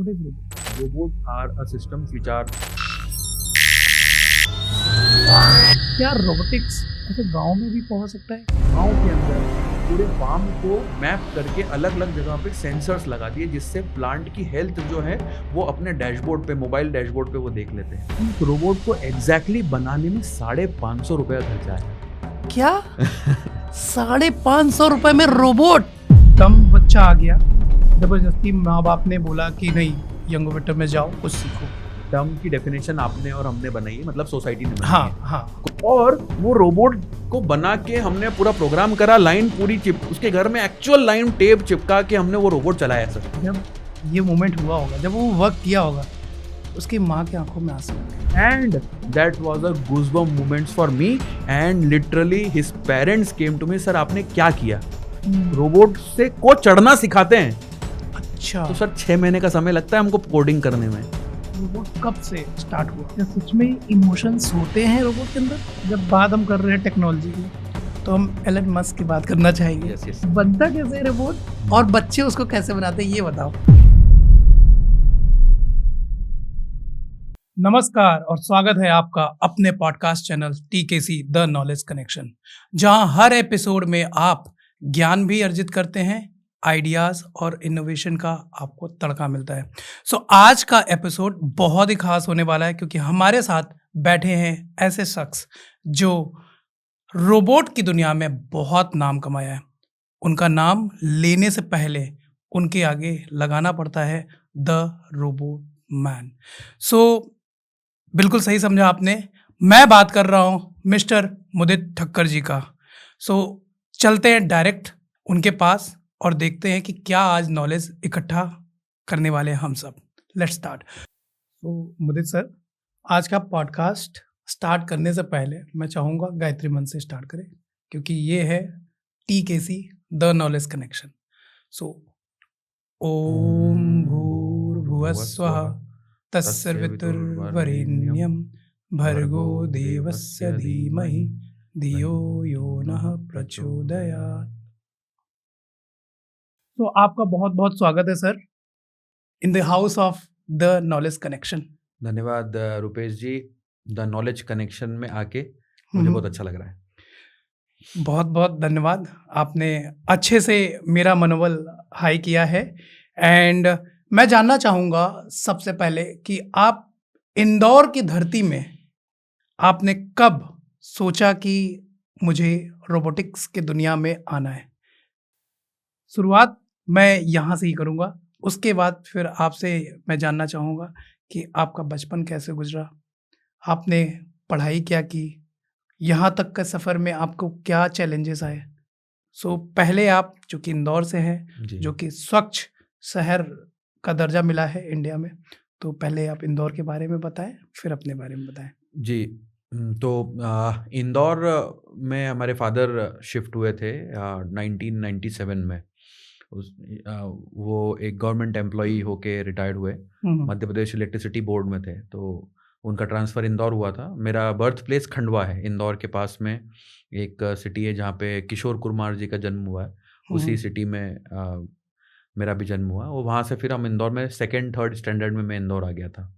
What is robot? Robots are a systems which are क्या robotics ऐसे गांव में भी पहुंच सकता है? गांव के अंदर पूरे फार्म को मैप करके अलग अलग जगह पे सेंसर्स लगा दिए, जिससे प्लांट की हेल्थ जो है वो अपने डैशबोर्ड पे, मोबाइल डैशबोर्ड पे वो देख लेते हैं। इस रोबोट को एग्जैक्टली बनाने में 550 रुपये का खर्चा है। क्या 550 रुपए में रोबोट? कम बच्चा आ गया, जबरदस्ती माँ बाप ने बोला कि नहीं यंग वेटर में जाओ कुछ सीखो। टर्म की डेफिनेशन आपने और हमने बनाई है, मतलब सोसाइटी ने बनाई हाँ है। हाँ, और वो रोबोट को बना के हमने पूरा प्रोग्राम करा, लाइन पूरी चिप उसके घर में एक्चुअल लाइन टेप चिपका के हमने वो रोबोट चलाया सर। जब ये मोमेंट हुआ होगा, जब वो वर्क किया होगा, उसकी माँ की आंखों में आंसू आ गए। And that was a goosebump moments for me, and literally his parents came to me, sir आपने क्या किया? रोबोट से को चढ़ना सिखाते हैं। अच्छा, तो सर 6 महीने का समय लगता है हमको कोडिंग करने में। रोबोट कब से स्टार्ट हुआ? क्या सच में इमोशंस होते हैं रोबोट के अंदर? जब बात हम कर रहे हैं टेक्नोलॉजी की, तो हम एलन मस्क की बात करना चाहेंगे। Yes, yes. बनता कैसे है रोबोट और बच्चे उसको कैसे बनाते हैं, ये बताओ। नमस्कार और स्वागत है आपका अपने podcast channel TKC the knowledge connection, जहां हर एपिसोड में आप ज्ञान भी अर्जित करते हैं, आइडियाज़ और इनोवेशन का आपको तड़का मिलता है। सो आज का एपिसोड बहुत ही खास होने वाला है, क्योंकि हमारे साथ बैठे हैं ऐसे शख्स जो रोबोट की दुनिया में बहुत नाम कमाया है। उनका नाम लेने से पहले उनके आगे लगाना पड़ता है द रोबोट मैन। सो बिल्कुल सही समझा आपने, मैं बात कर रहा हूँ मिस्टर मुदित ठक्कर जी का। सो चलते हैं डायरेक्ट उनके पास और देखते हैं कि क्या आज नॉलेज इकट्ठा करने वाले हैं हम सब। Let's start. तो मुदित सर, आज का पॉडकास्ट स्टार्ट करने से पहले मैं चाहूँगा गायत्री मंत्र से स्टार्ट करें, क्योंकि ये है टीकेसी द नॉलेज कनेक्शन। सो ओम भूर्भुवः स्वः तत्सवितुर्वरेण्यं भर्गो देवस्य धीमहि धियो यो नः प्रचोदयात्। तो आपका बहुत बहुत स्वागत है sir in the house of the knowledge connection. धन्यवाद रुपेश जी, द नॉलेज कनेक्शन में आके मुझे बहुत अच्छा लग रहा है। बहुत बहुत धन्यवाद, आपने अच्छे से मेरा मनोबल हाई किया है। एंड मैं जानना चाहूँगा सबसे पहले कि आप इंदौर की धरती में आपने कब सोचा कि मुझे रोबोटिक्स की दुनिया में आना है? शुरुआत मैं यहाँ से ही करूँगा, उसके बाद फिर आपसे मैं जानना चाहूँगा कि आपका बचपन कैसे गुजरा, आपने पढ़ाई क्या की, यहाँ तक के सफ़र में आपको क्या चैलेंजेस आए। सो पहले आप, चूँकि इंदौर से हैं, जी। जो कि स्वच्छ शहर का दर्जा मिला है इंडिया में, तो पहले आप इंदौर के बारे में बताएं, फिर अपने बारे में बताएं। जी, तो इंदौर में हमारे फादर शिफ्ट हुए थे 1997 में। वो एक गवर्नमेंट एम्प्लॉई होके रिटायर्ड हुए, मध्य प्रदेश इलेक्ट्रिसिटी बोर्ड में थे, तो उनका ट्रांसफ़र इंदौर हुआ था। मेरा बर्थ प्लेस खंडवा है, इंदौर के पास में एक सिटी है जहाँ पे किशोर कुमार जी का जन्म हुआ है। उसी सिटी में मेरा भी जन्म हुआ, और वहाँ से फिर हम इंदौर में 2nd-3rd स्टैंडर्ड में मैं इंदौर आ गया था।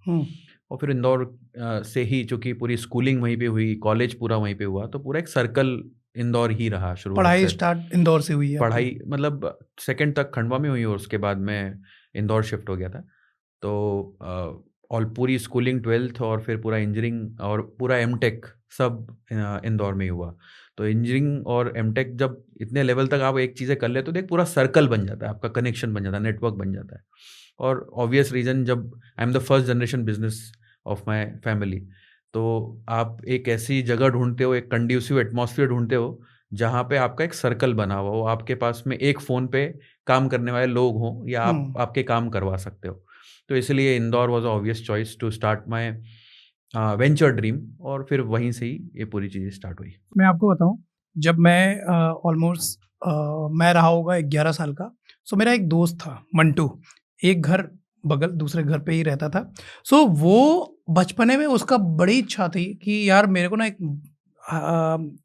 और फिर इंदौर से ही, चूँकि पूरी स्कूलिंग वहीं पे हुई, कॉलेज पूरा वहीं पे हुआ, तो पूरा एक सर्कल इंदौर ही रहा शुरुआत पढ़ाई से। स्टार्ट इंदौर से हुई है? पढ़ाई मतलब 2nd तक खंडवा में हुई, और उसके बाद मैं इंदौर शिफ्ट हो गया था। तो और पूरी स्कूलिंग 12th और फिर पूरा इंजीनियरिंग और पूरा एमटेक सब इंदौर में ही हुआ। तो इंजीनियरिंग और एमटेक जब इतने लेवल तक आप एक चीज़ें कर लेते हो तो एक पूरा सर्कल बन जाता है, आपका कनेक्शन बन जाता है, नेटवर्क बन जाता है। और ऑब्वियस रीज़न, जब I am the first generation business of my family, तो आप एक ऐसी जगह ढूंढते हो, एक कंड्यूसिव एटमॉस्फेयर ढूंढते हो जहाँ पे आपका एक सर्कल बना हुआ हो, आपके पास में एक फ़ोन पे काम करने वाले लोग हों, या आप आपके काम करवा सकते हो। तो इसलिए Indore was obvious choice to start my venture dream, और फिर वहीं से ही ये पूरी चीज़ें स्टार्ट हुई। मैं आपको बताऊं, जब मैं ऑलमोस्ट मैं रहा होगा 11 साल का, सो मेरा एक दोस्त था मंटू, एक घर बगल दूसरे घर पे ही रहता था। सो वो बचपने में उसका बड़ी इच्छा थी कि यार मेरे को ना एक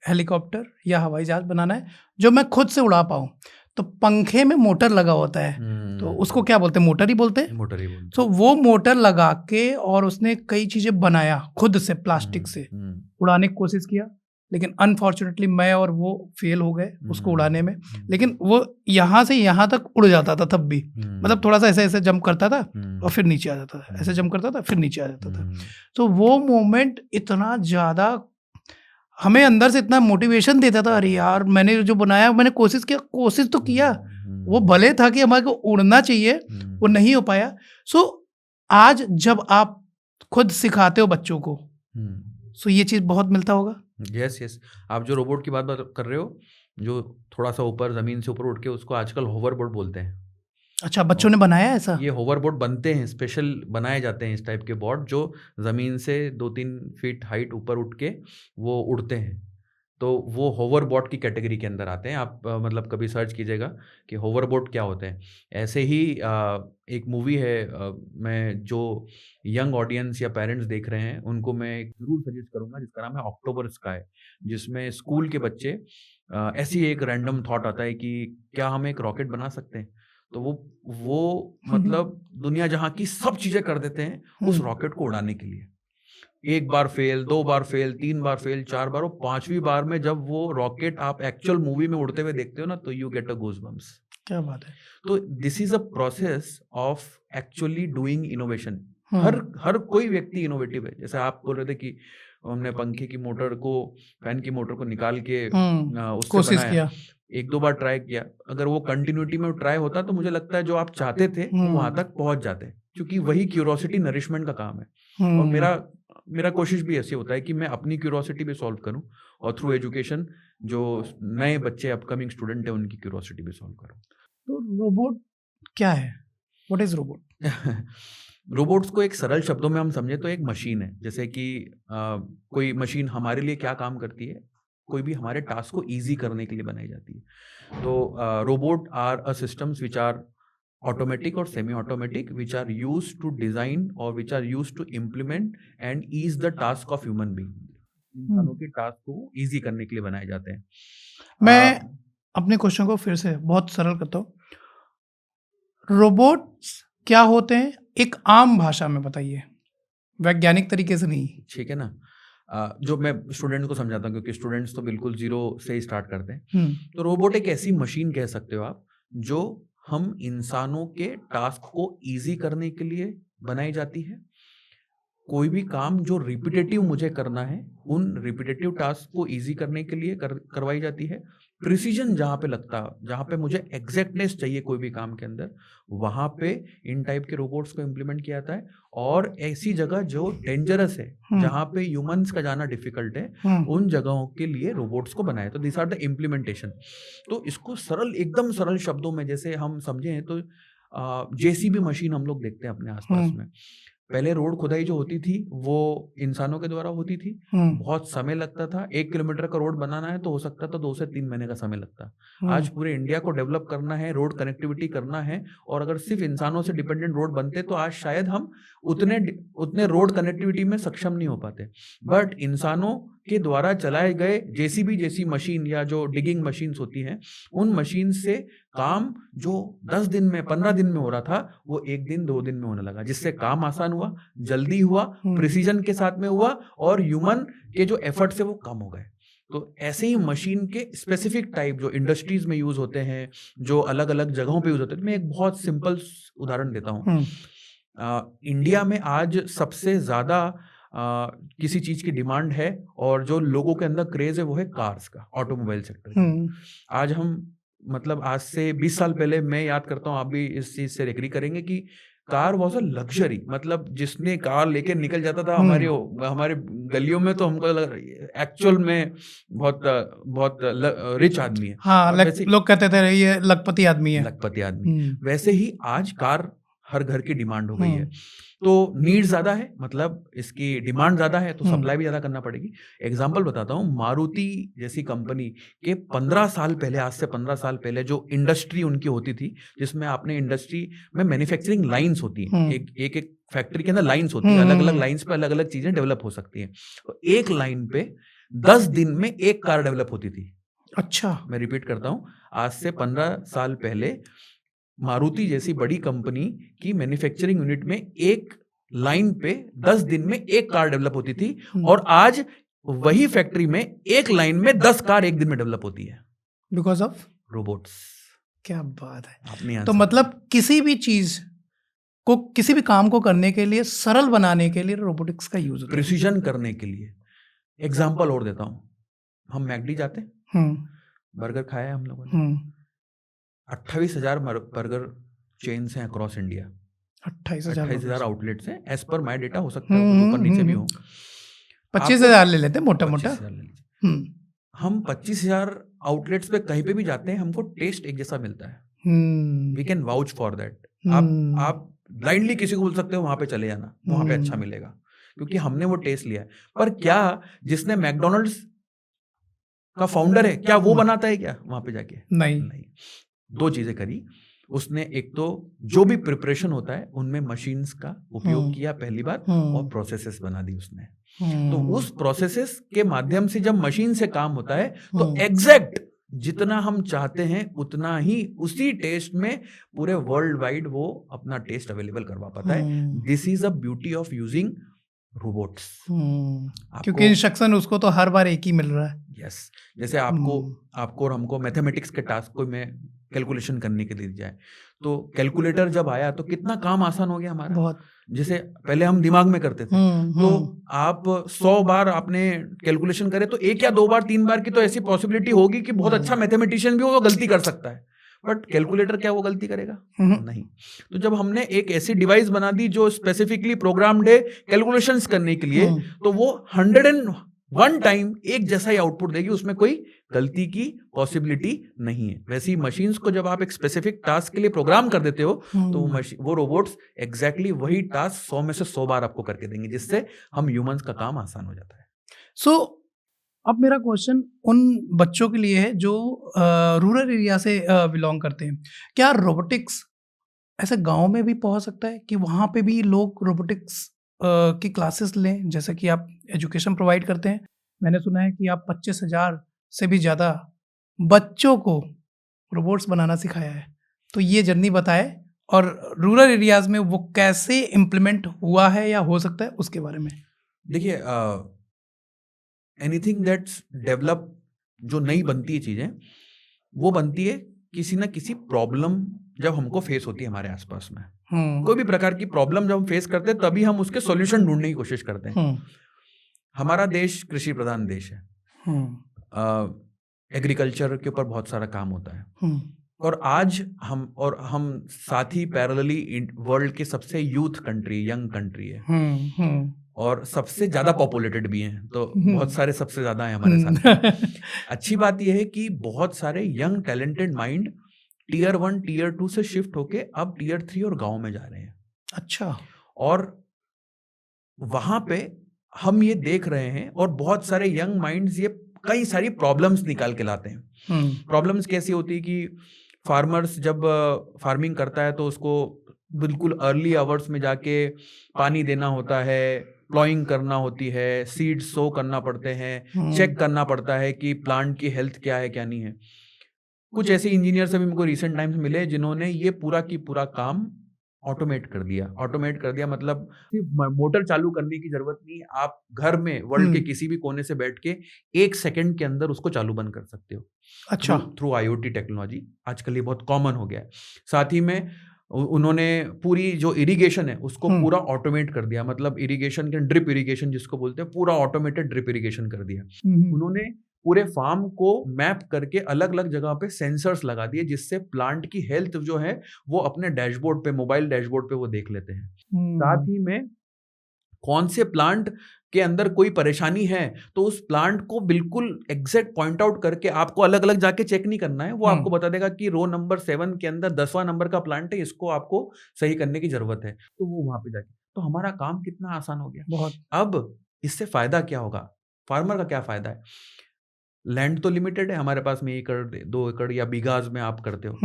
हेलीकॉप्टर या हवाई जहाज़ बनाना है जो मैं खुद से उड़ा पाऊँ। तो पंखे में मोटर लगा होता है, तो उसको क्या बोलते हैं, मोटर ही बोलते हैं। मोटर ही बोलते तो वो मोटर लगा के और उसने कई चीजें बनाया खुद से, प्लास्टिक से उड़ाने की कोशिश किया, लेकिन अनफॉर्चुनेटली मैं और वो फेल हो गए उसको उड़ाने में। लेकिन वो यहाँ से यहाँ तक उड़ जाता था तब भी, मतलब थोड़ा सा ऐसे ऐसे जंप करता था और फिर नीचे आ जाता था, ऐसे जंप करता था फिर नीचे आ जाता था। तो वो मोमेंट इतना ज़्यादा हमें अंदर से इतना मोटिवेशन देता था, अरे यार मैंने जो बनाया मैंने कोशिश किया, कोशिश तो किया, वो भले था कि हमारे को उड़ना चाहिए, वो नहीं हो पाया। सो आज जब आप खुद सिखाते हो बच्चों को, सो ये चीज़ बहुत मिलता होगा। यस, आप जो रोबोट की बात कर रहे हो, जो थोड़ा सा ऊपर ज़मीन से ऊपर उठ के, उसको आजकल होवरबोर्ड बोलते हैं। अच्छा, बच्चों ने बनाया है ऐसा? ये होवरबोर्ड बनते हैं, स्पेशल बनाए जाते हैं इस टाइप के बोर्ड, जो ज़मीन से 2-3 फीट हाइट ऊपर उठ के वो उड़ते हैं। तो वो होवरबोर्ड की कैटेगरी के अंदर आते हैं। आप मतलब कभी सर्च कीजिएगा कि होवरबोर्ड क्या होते हैं। ऐसे ही एक मूवी है, मैं जो यंग ऑडियंस या पेरेंट्स देख रहे हैं उनको मैं ज़रूर सजेस्ट करूँगा, जिसका नाम है अक्टूबर स्काई, जिसमें स्कूल के बच्चे ऐसी एक रैंडम थॉट आता है कि क्या हम एक रॉकेट बना सकते हैं। तो वो मतलब दुनिया जहाँ की सब चीज़ें कर देते हैं उस रॉकेट को उड़ाने के लिए। 1 बार फेल, 2 बार फेल, 3 बार फेल, 4 बार, और 5वीं बार में जब वो रॉकेट आप एक्चुअल मूवी में उड़ते हुए देखते हो ना, तो यू गेट अ गूज़बम्प्स। क्या बात है। तो this is a process of actually doing innovation. हर कोई व्यक्ति इनोवेटिव है। जैसे आप बोल रहे थे कि हमने पंखे की मोटर को, फैन की मोटर को निकाल के उससे कोशिश किया, 1-2 बार ट्राई किया। अगर वो कंटिन्यूटी में ट्राई होता तो मुझे लगता है जो आप चाहते थे वो वहां तक पहुंच जाते, क्योंकि वही क्यूरोसिटी नरिशमेंट का काम है। और मेरा कोशिश भी ऐसे होता है कि मैं अपनी क्यूरोसिटी भी सॉल्व करूं, और थ्रू एजुकेशन जो नए बच्चे अपकमिंग स्टूडेंट है उनकी क्यूरोसिटी भी सॉल्व करूं। तो रोबोट क्या है? What is robot? रोबोट्स को एक सरल शब्दों में हम समझे तो एक मशीन है। जैसे कि कोई मशीन हमारे लिए क्या काम करती है, कोई भी हमारे टास्क को इजी करने के लिए बनाई जाती है। तो robot are a systems which are automatic और semi automatic, which are used to design और which are used to implement and ease the task of human being. इंसानों के टास्क को इजी करने के लिए बनाए जाते हैं। मैं अपने क्वेश्चन को फिर से बहुत सरल करता हूँ। रोबोट्स क्या होते हैं, एक आम भाषा में बताइए, वैज्ञानिक तरीके से नहीं। ठीक है ना। जो मैं स्टूडेंट को समझाता हूँ, क्योंकि स्टूडेंट्स तो बिल्कुल जीरो से ही स्टार्ट करते हैं। तो रोबोट एक ऐसी मशीन कह सकते हो आप, जो हम इंसानों के टास्क को इजी करने के लिए बनाई जाती है। कोई भी काम जो रिपीटेटिव मुझे करना है, उन रिपीटेटिव टास्क को इजी करने के लिए करवाई जाती है। प्रिसीजन जहाँ पे लगता, जहाँ पे मुझे एग्जैक्टनेस चाहिए कोई भी काम के अंदर, वहाँ पे इन टाइप के रोबोट्स को इम्प्लीमेंट किया जाता है। और ऐसी जगह जो डेंजरस है, जहाँ पे ह्यूमंस का जाना डिफिकल्ट है, उन जगहों के लिए रोबोट्स को बनाया। तो दिस आर द इम्प्लीमेंटेशन। तो इसको सरल, एकदम सरल शब्दों में जैसे हम समझे तो जेसीबी मशीन हम लोग देखते हैं अपने आसपास में। पहले रोड खुदाई जो होती थी वो इंसानों के द्वारा होती थी। बहुत समय लगता था। 1 किलोमीटर का रोड बनाना है तो हो सकता था 2 से 3 महीने का समय लगता। आज पूरे इंडिया को डेवलप करना है, रोड कनेक्टिविटी करना है, और अगर सिर्फ इंसानों से डिपेंडेंट रोड बनते तो आज शायद हम उतने रोड कनेक्टिविटी में सक्षम नहीं हो पाते। बट इंसानों के द्वारा चलाए गए जेसीबी जैसी मशीन या जो डिगिंग मशीन्स होती हैं, उन मशीन से काम जो 10 दिन में, 15 दिन में हो रहा था, वो 1 दिन 2 दिन में होने लगा, जिससे काम आसान हुआ, जल्दी हुआ, प्रिसीजन के साथ में हुआ, और ह्यूमन के जो एफर्ट्स है वो कम हो गए। तो ऐसे ही मशीन के स्पेसिफिक टाइप जो इंडस्ट्रीज में यूज होते हैं, जो अलग अलग जगहों पे यूज होते हैं। मैं एक बहुत सिंपल उदाहरण देता हूँ। इंडिया में आज सबसे ज्यादा किसी चीज की डिमांड है और जो लोगों के अंदर क्रेज है वो है कार्स का, ऑटोमोबाइल सेक्टर। आज हम, मतलब आज से 20 साल पहले, मैं याद करता हूँ, आप भी इस चीज से एग्री करेंगे कि कार वॉज अ लग्जरी। मतलब जिसने कार लेके निकल जाता था हमारे गलियों में, तो हमको एक्चुअल में बहुत रिच आदमी है। हाँ, लोग कहते थे ये लखपति आदमी है। लखपति आदमी। वैसे ही आज कार हर घर की डिमांड हो गई है। तो नीड ज्यादा है, मतलब इसकी डिमांड ज्यादा है, तो सप्लाई भी ज्यादा करना पड़ेगी। एग्जांपल बताता हूँ, मारुति जैसी कंपनी के 15 साल पहले, आज से 15 साल पहले जो इंडस्ट्री उनकी होती थी, जिसमें आपने इंडस्ट्री में मैन्युफैक्चरिंग लाइंस होती हैं, एक फैक्ट्री के अंदर लाइंस होती है, अलग अलग लाइंस पे अलग अलग चीजें डेवलप हो सकती हैं। तो एक लाइन पे 10 दिन में एक कार डेवलप होती थी। अच्छा। मैं रिपीट करता हूँ, आज से 15 साल पहले मारुति जैसी बड़ी कंपनी की मैन्युफैक्चरिंग यूनिट में एक लाइन पे 10 दिन में एक कार डेवलप होती थी, और आज वही फैक्ट्री में एक लाइन में 10 कार एक दिन में डेवलप होती है, बिकॉज ऑफ रोबोट्स। क्या बात है। आपने तो आंसर मतलब किसी भी चीज को, किसी भी काम को करने के लिए, सरल बनाने के लिए रोबोटिक्स का यूज होता है। प्रिसीजन करने के लिए। एग्जाम्पल और देता हूँ, हम मैकडी जाते हैं, बर्गर खाया है हम लोगों ने, 28,000 बर्गर चेन्स हैं अक्रॉस इंडिया, 28,000 आउटलेट्स हैं, एज पर माई डेटा, हो सकता है कुछ ऊपर नीचे भी हो। 25,000 ले लेते हैं मोटा मोटा। 25,000 ले लीजिए। हम 25,000 आउटलेट्स पे कहीं पे भी जाते हैं, हमको टेस्ट एक जैसा मिलता है। We can vouch for that. आप ब्लाइंडली किसी को बोल सकते हो वहां पे चले जाना, वहां पे अच्छा मिलेगा, क्योंकि हमने वो टेस्ट लिया है। पर क्या जिसने मैकडोनल्ड्स का फाउंडर है, क्या वो बनाता है क्या वहां पे जाके? नहीं। दो चीजें करी उसने, एक तो जो भी प्रिपरेशन होता है उनमें मशीन्स का उपयोग किया पहली बार, और प्रोसेसेस बना दी उसने। तो उस प्रोसेसेस के माध्यम से जब मशीन से काम होता है तो एग्जैक्ट जितना हम चाहते हैं उतना ही उसी टेस्ट में पूरे वर्ल्ड वाइड वो अपना टेस्ट अवेलेबल करवा पाता है। This is a beauty of using robots. क्योंकि इंस्ट्रक्शन उसको तो हर बार एक ही मिल रहा है। यस, जैसे आपको और हमको मैथमेटिक्स के टास्क को में कैलकुलेशन करने के लिए दी जाए, तो कैलकुलेटर जब आया तो कितना काम आसान हो गया हमारा। बहुत। जैसे पहले हम दिमाग में करते थे, तो आप 100 बार आपने कैलकुलेशन करे तो 1 या 2 बार 3 बार की तो ऐसी पॉसिबिलिटी होगी कि बहुत अच्छा मैथमेटिशियन भी हो वो गलती कर सकता है, बट कैलकुलेटर क्या वो गलती करेगा? नहीं। तो जब हमने एक ऐसी डिवाइस बना दी जो स्पेसिफिकली प्रोग्राम्ड है कैलकुलेशंस करने के लिए, तो वो 101 टाइम एक जैसा ही आउटपुट देगी, उसमें कोई गलती की पॉसिबिलिटी नहीं है। वैसे ही मशीन्स को जब आप एक स्पेसिफिक टास्क के लिए प्रोग्राम कर देते हो, तो वो रोबोट्स एग्जैक्टली वही टास्क 100 में से 100 बार आपको करके देंगे, जिससे हम ह्यूमंस का काम आसान हो जाता है। सो अब मेरा क्वेश्चन उन बच्चों के लिए है जो रूरल एरिया से बिलोंग करते हैं। क्या रोबोटिक्स ऐसे गांव में भी पहुंच सकता है कि वहां पे भी लोग रोबोटिक्स की क्लासेस लें, जैसे कि आप एजुकेशन प्रोवाइड करते हैं? मैंने सुना है कि आप 25,000 से भी ज़्यादा बच्चों को रोबोट्स बनाना सिखाया है। तो ये जर्नी बताए, और रूरल एरियाज में वो कैसे इम्प्लीमेंट हुआ है या हो सकता है उसके बारे में। देखिए, एनीथिंग दैट्स डेवलप, जो नई बनती है चीजें, वो बनती है किसी ना किसी प्रॉब्लम जब हमको फेस होती है हमारे आसपास में। कोई भी प्रकार की प्रॉब्लम जब हम फेस करते हैं तभी हम उसके सॉल्यूशन ढूंढने की कोशिश करते हैं। हमारा देश कृषि प्रधान देश है, एग्रीकल्चर के ऊपर बहुत सारा काम होता है, और आज हम साथ ही पैरेलली वर्ल्ड के सबसे यूथ कंट्री, यंग कंट्री है, और सबसे ज्यादा पॉपुलेटेड भी हैं, तो बहुत सारे सबसे ज्यादा हैं हमारे साथ। अच्छी बात यह है कि बहुत सारे young talented mind tier 1 tier 2 से शिफ्ट होके अब टीयर 3 और गांव में जा रहे हैं। अच्छा। और वहां पे हम ये देख रहे हैं, और बहुत सारे यंग माइंड्स ये कई सारी प्रॉब्लम्स निकाल के लाते हैं। प्रॉब्लम्स कैसी होती है कि फार्मर्स जब फार्मिंग करता है तो उसको बिल्कुल अर्ली आवर्स में जाके पानी देना होता है, प्लॉइंग करना होती है, सीड सो करना पड़ते हैं, चेक करना पड़ता है कि प्लांट की हेल्थ क्या है क्या नहीं है। कुछ ऐसे इंजीनियर्स अभी मेरे रिसेंट टाइम्स मिले जिन्होंने ये पूरा की पूरा काम ऑटोमेट कर दिया। मतलब मोटर चालू करने की जरूरत नहीं, आप घर में वर्ल्ड के किसी भी कोने से बैठ के 1 सेकंड के अंदर उसको चालू बंद कर सकते हो। अच्छा। थ्रू IoT टेक्नोलॉजी आजकल ये बहुत कॉमन हो गया है। साथ ही में उन्होंने पूरी जो इरिगेशन है उसको पूरा ऑटोमेट कर दिया, मतलब इरिगेशन के ड्रिप इरिगेशन जिसको बोलते हैं, पूरा ऑटोमेटेड ड्रिप इरिगेशन कर दिया। उन्होंने पूरे फार्म को मैप करके अलग अलग जगह पे सेंसर्स लगा दिए, जिससे प्लांट की हेल्थ जो है वो अपने डैशबोर्ड पे, मोबाइल डैशबोर्ड पे वो देख लेते हैं। साथ ही में कौन से प्लांट के अंदर कोई परेशानी है तो उस प्लांट को बिल्कुल एग्जैक्ट पॉइंट आउट करके, आपको अलग अलग जाके चेक नहीं करना है, वो आपको बता देगा कि रो नंबर 7 के अंदर 10वां नंबर का प्लांट है, इसको आपको सही करने की जरूरत है, तो वो वहां पे जाके, तो हमारा काम कितना आसान हो गया बहुत। अब इससे फायदा क्या होगा, फार्मर का क्या फायदा है? लैंड तो लिमिटेड है हमारे पास में, 1 एकड़ 2 एकड़ या बीघाज में आप करते हो,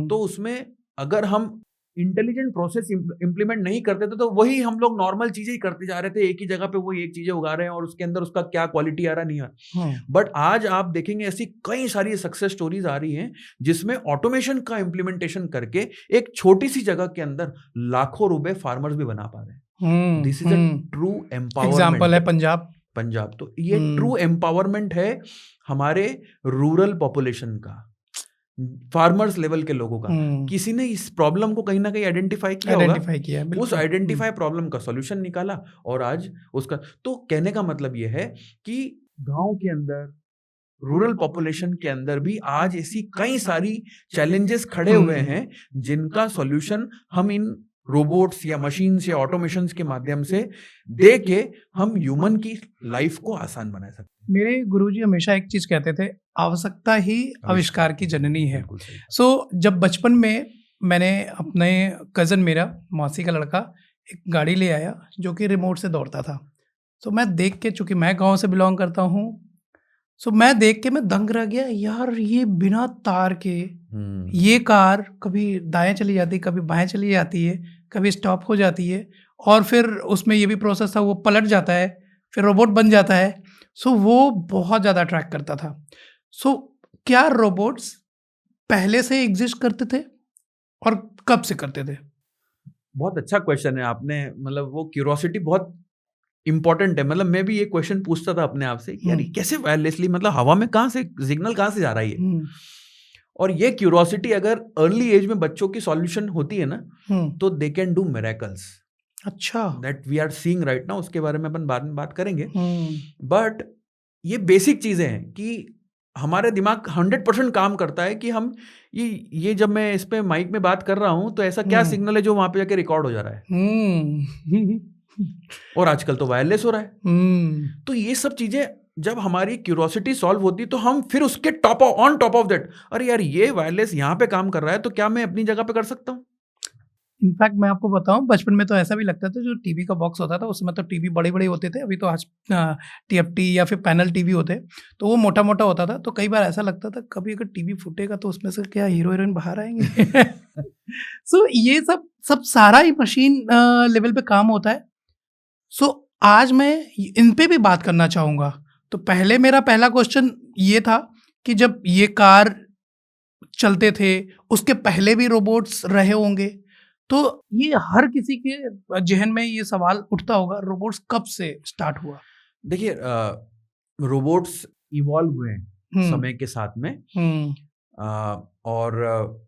तो उसमें अगर हम इंटेलिजेंट प्रोसेस इम्प्लीमेंट नहीं करते थे तो वही हम लोग नॉर्मल चीजें ही करते जा रहे थे, एक ही जगह पे वही एक चीजें उगा रहे हैं और उसके अंदर उसका क्या क्वालिटी आ रहा नहीं आ रहा। बट आज आप देखेंगे ऐसी कई सारी सक्सेस स्टोरीज आ रही हैं जिसमें ऑटोमेशन का इम्प्लीमेंटेशन करके एक छोटी सी जगह के अंदर लाखों रुपए फार्मर्स भी बना पा रहे हैं। This is a true example है पंजाब। तो ये ट्रू एम्पावरमेंट है हमारे रूरल पॉपुलेशन का, फार्मर्स लेवल के लोगों का। किसी ने इस प्रॉब्लम को कहीं ना कहीं आइडेंटिफाई किया, उस आइडेंटिफाई प्रॉब्लम का सॉल्यूशन निकाला और आज उसका। तो कहने का मतलब यह है कि गांव के अंदर, रूरल पॉपुलेशन के अंदर भी आज ऐसी कई सारी चैलेंजेस खड़े हुए हैं जिनका सॉल्यूशन हम इन रोबोट्स या मशीन्स या ऑटोमेशंस के माध्यम से दे के हम ह्यूमन की लाइफ को आसान बना सकते हैं। मेरे गुरुजी हमेशा एक चीज कहते थे, आवश्यकता ही आविष्कार की जननी है। सो जब बचपन में मैंने अपने कज़न, मेरा मौसी का लड़का, एक गाड़ी ले आया जो कि रिमोट से दौड़ता था। सो मैं देख के, चूंकि मैं गांव से बिलोंग करता हूँ, सो मैं देख के मैं दंग रह गया, यार ये बिना तार के ये कार कभी दाएं चली जाती, कभी बाएं चली जाती है, कभी स्टॉप हो जाती है, और फिर उसमें ये भी प्रोसेस था, वो पलट जाता है, फिर रोबोट बन जाता है। सो वो बहुत ज़्यादा अट्रैक्ट करता था। सो क्या रोबोट्स पहले से एग्जिस्ट करते थे और कब से करते थे? बहुत अच्छा क्वेश्चन है आपने, मतलब वो क्यूरोसिटी बहुत इंपॉर्टेंट है। मतलब मैं भी ये क्वेश्चन पूछता था अपने आप से, यार कैसे वायरलेसली, मतलब हवा में कहाँ से सिग्नल कहाँ से जा रहा है ये। और ये क्यूरोसिटी अगर अर्ली एज में बच्चों की सॉल्यूशन होती है ना, तो दे कैन डू मिरेकल्स। अच्छा, that we are seeing right now, उसके बारे में अपन बाद में बात करेंगे। बट ये बेसिक चीजें हैं कि हमारे दिमाग 100% काम करता है कि हम ये जब मैं इस पे माइक में बात कर रहा हूं तो ऐसा क्या सिग्नल है जो वहां पे जाके रिकॉर्ड हो जा रहा है। और आजकल तो वायरलेस हो रहा है। तो ये सब चीजें जब हमारी क्यूरोसिटी सॉल्व होती है तो हम फिर उसके ऑन टॉप ऑफ दैट, अरे यार ये वायरलेस यहाँ पे काम कर रहा है तो क्या मैं अपनी जगह पे कर सकता हूँ। इनफैक्ट मैं आपको बताऊं, बचपन में तो ऐसा भी लगता था, जो टीवी का बॉक्स होता था उस समय तो टीवी बड़े बड़े होते थे, अभी तो आज टीएफटी या फिर पैनल टीवी होते, तो वो मोटा मोटा होता था। तो कई बार ऐसा लगता था कभी अगर टीवी फूटेगा तो उसमें से क्या हीरो हीरोइन बाहर आएंगे। सो ये सब सारा ही मशीन लेवल पे काम होता है। सो आज मैं इन पे भी बात करना चाहूँगा। तो पहले मेरा पहला क्वेश्चन ये था कि जब ये कार चलते थे उसके पहले भी रोबोट्स रहे होंगे, तो ये हर किसी के जहन में ये सवाल उठता होगा, रोबोट्स कब से स्टार्ट हुआ? देखिए, रोबोट्स इवॉल्व हुए हैं समय के साथ में, और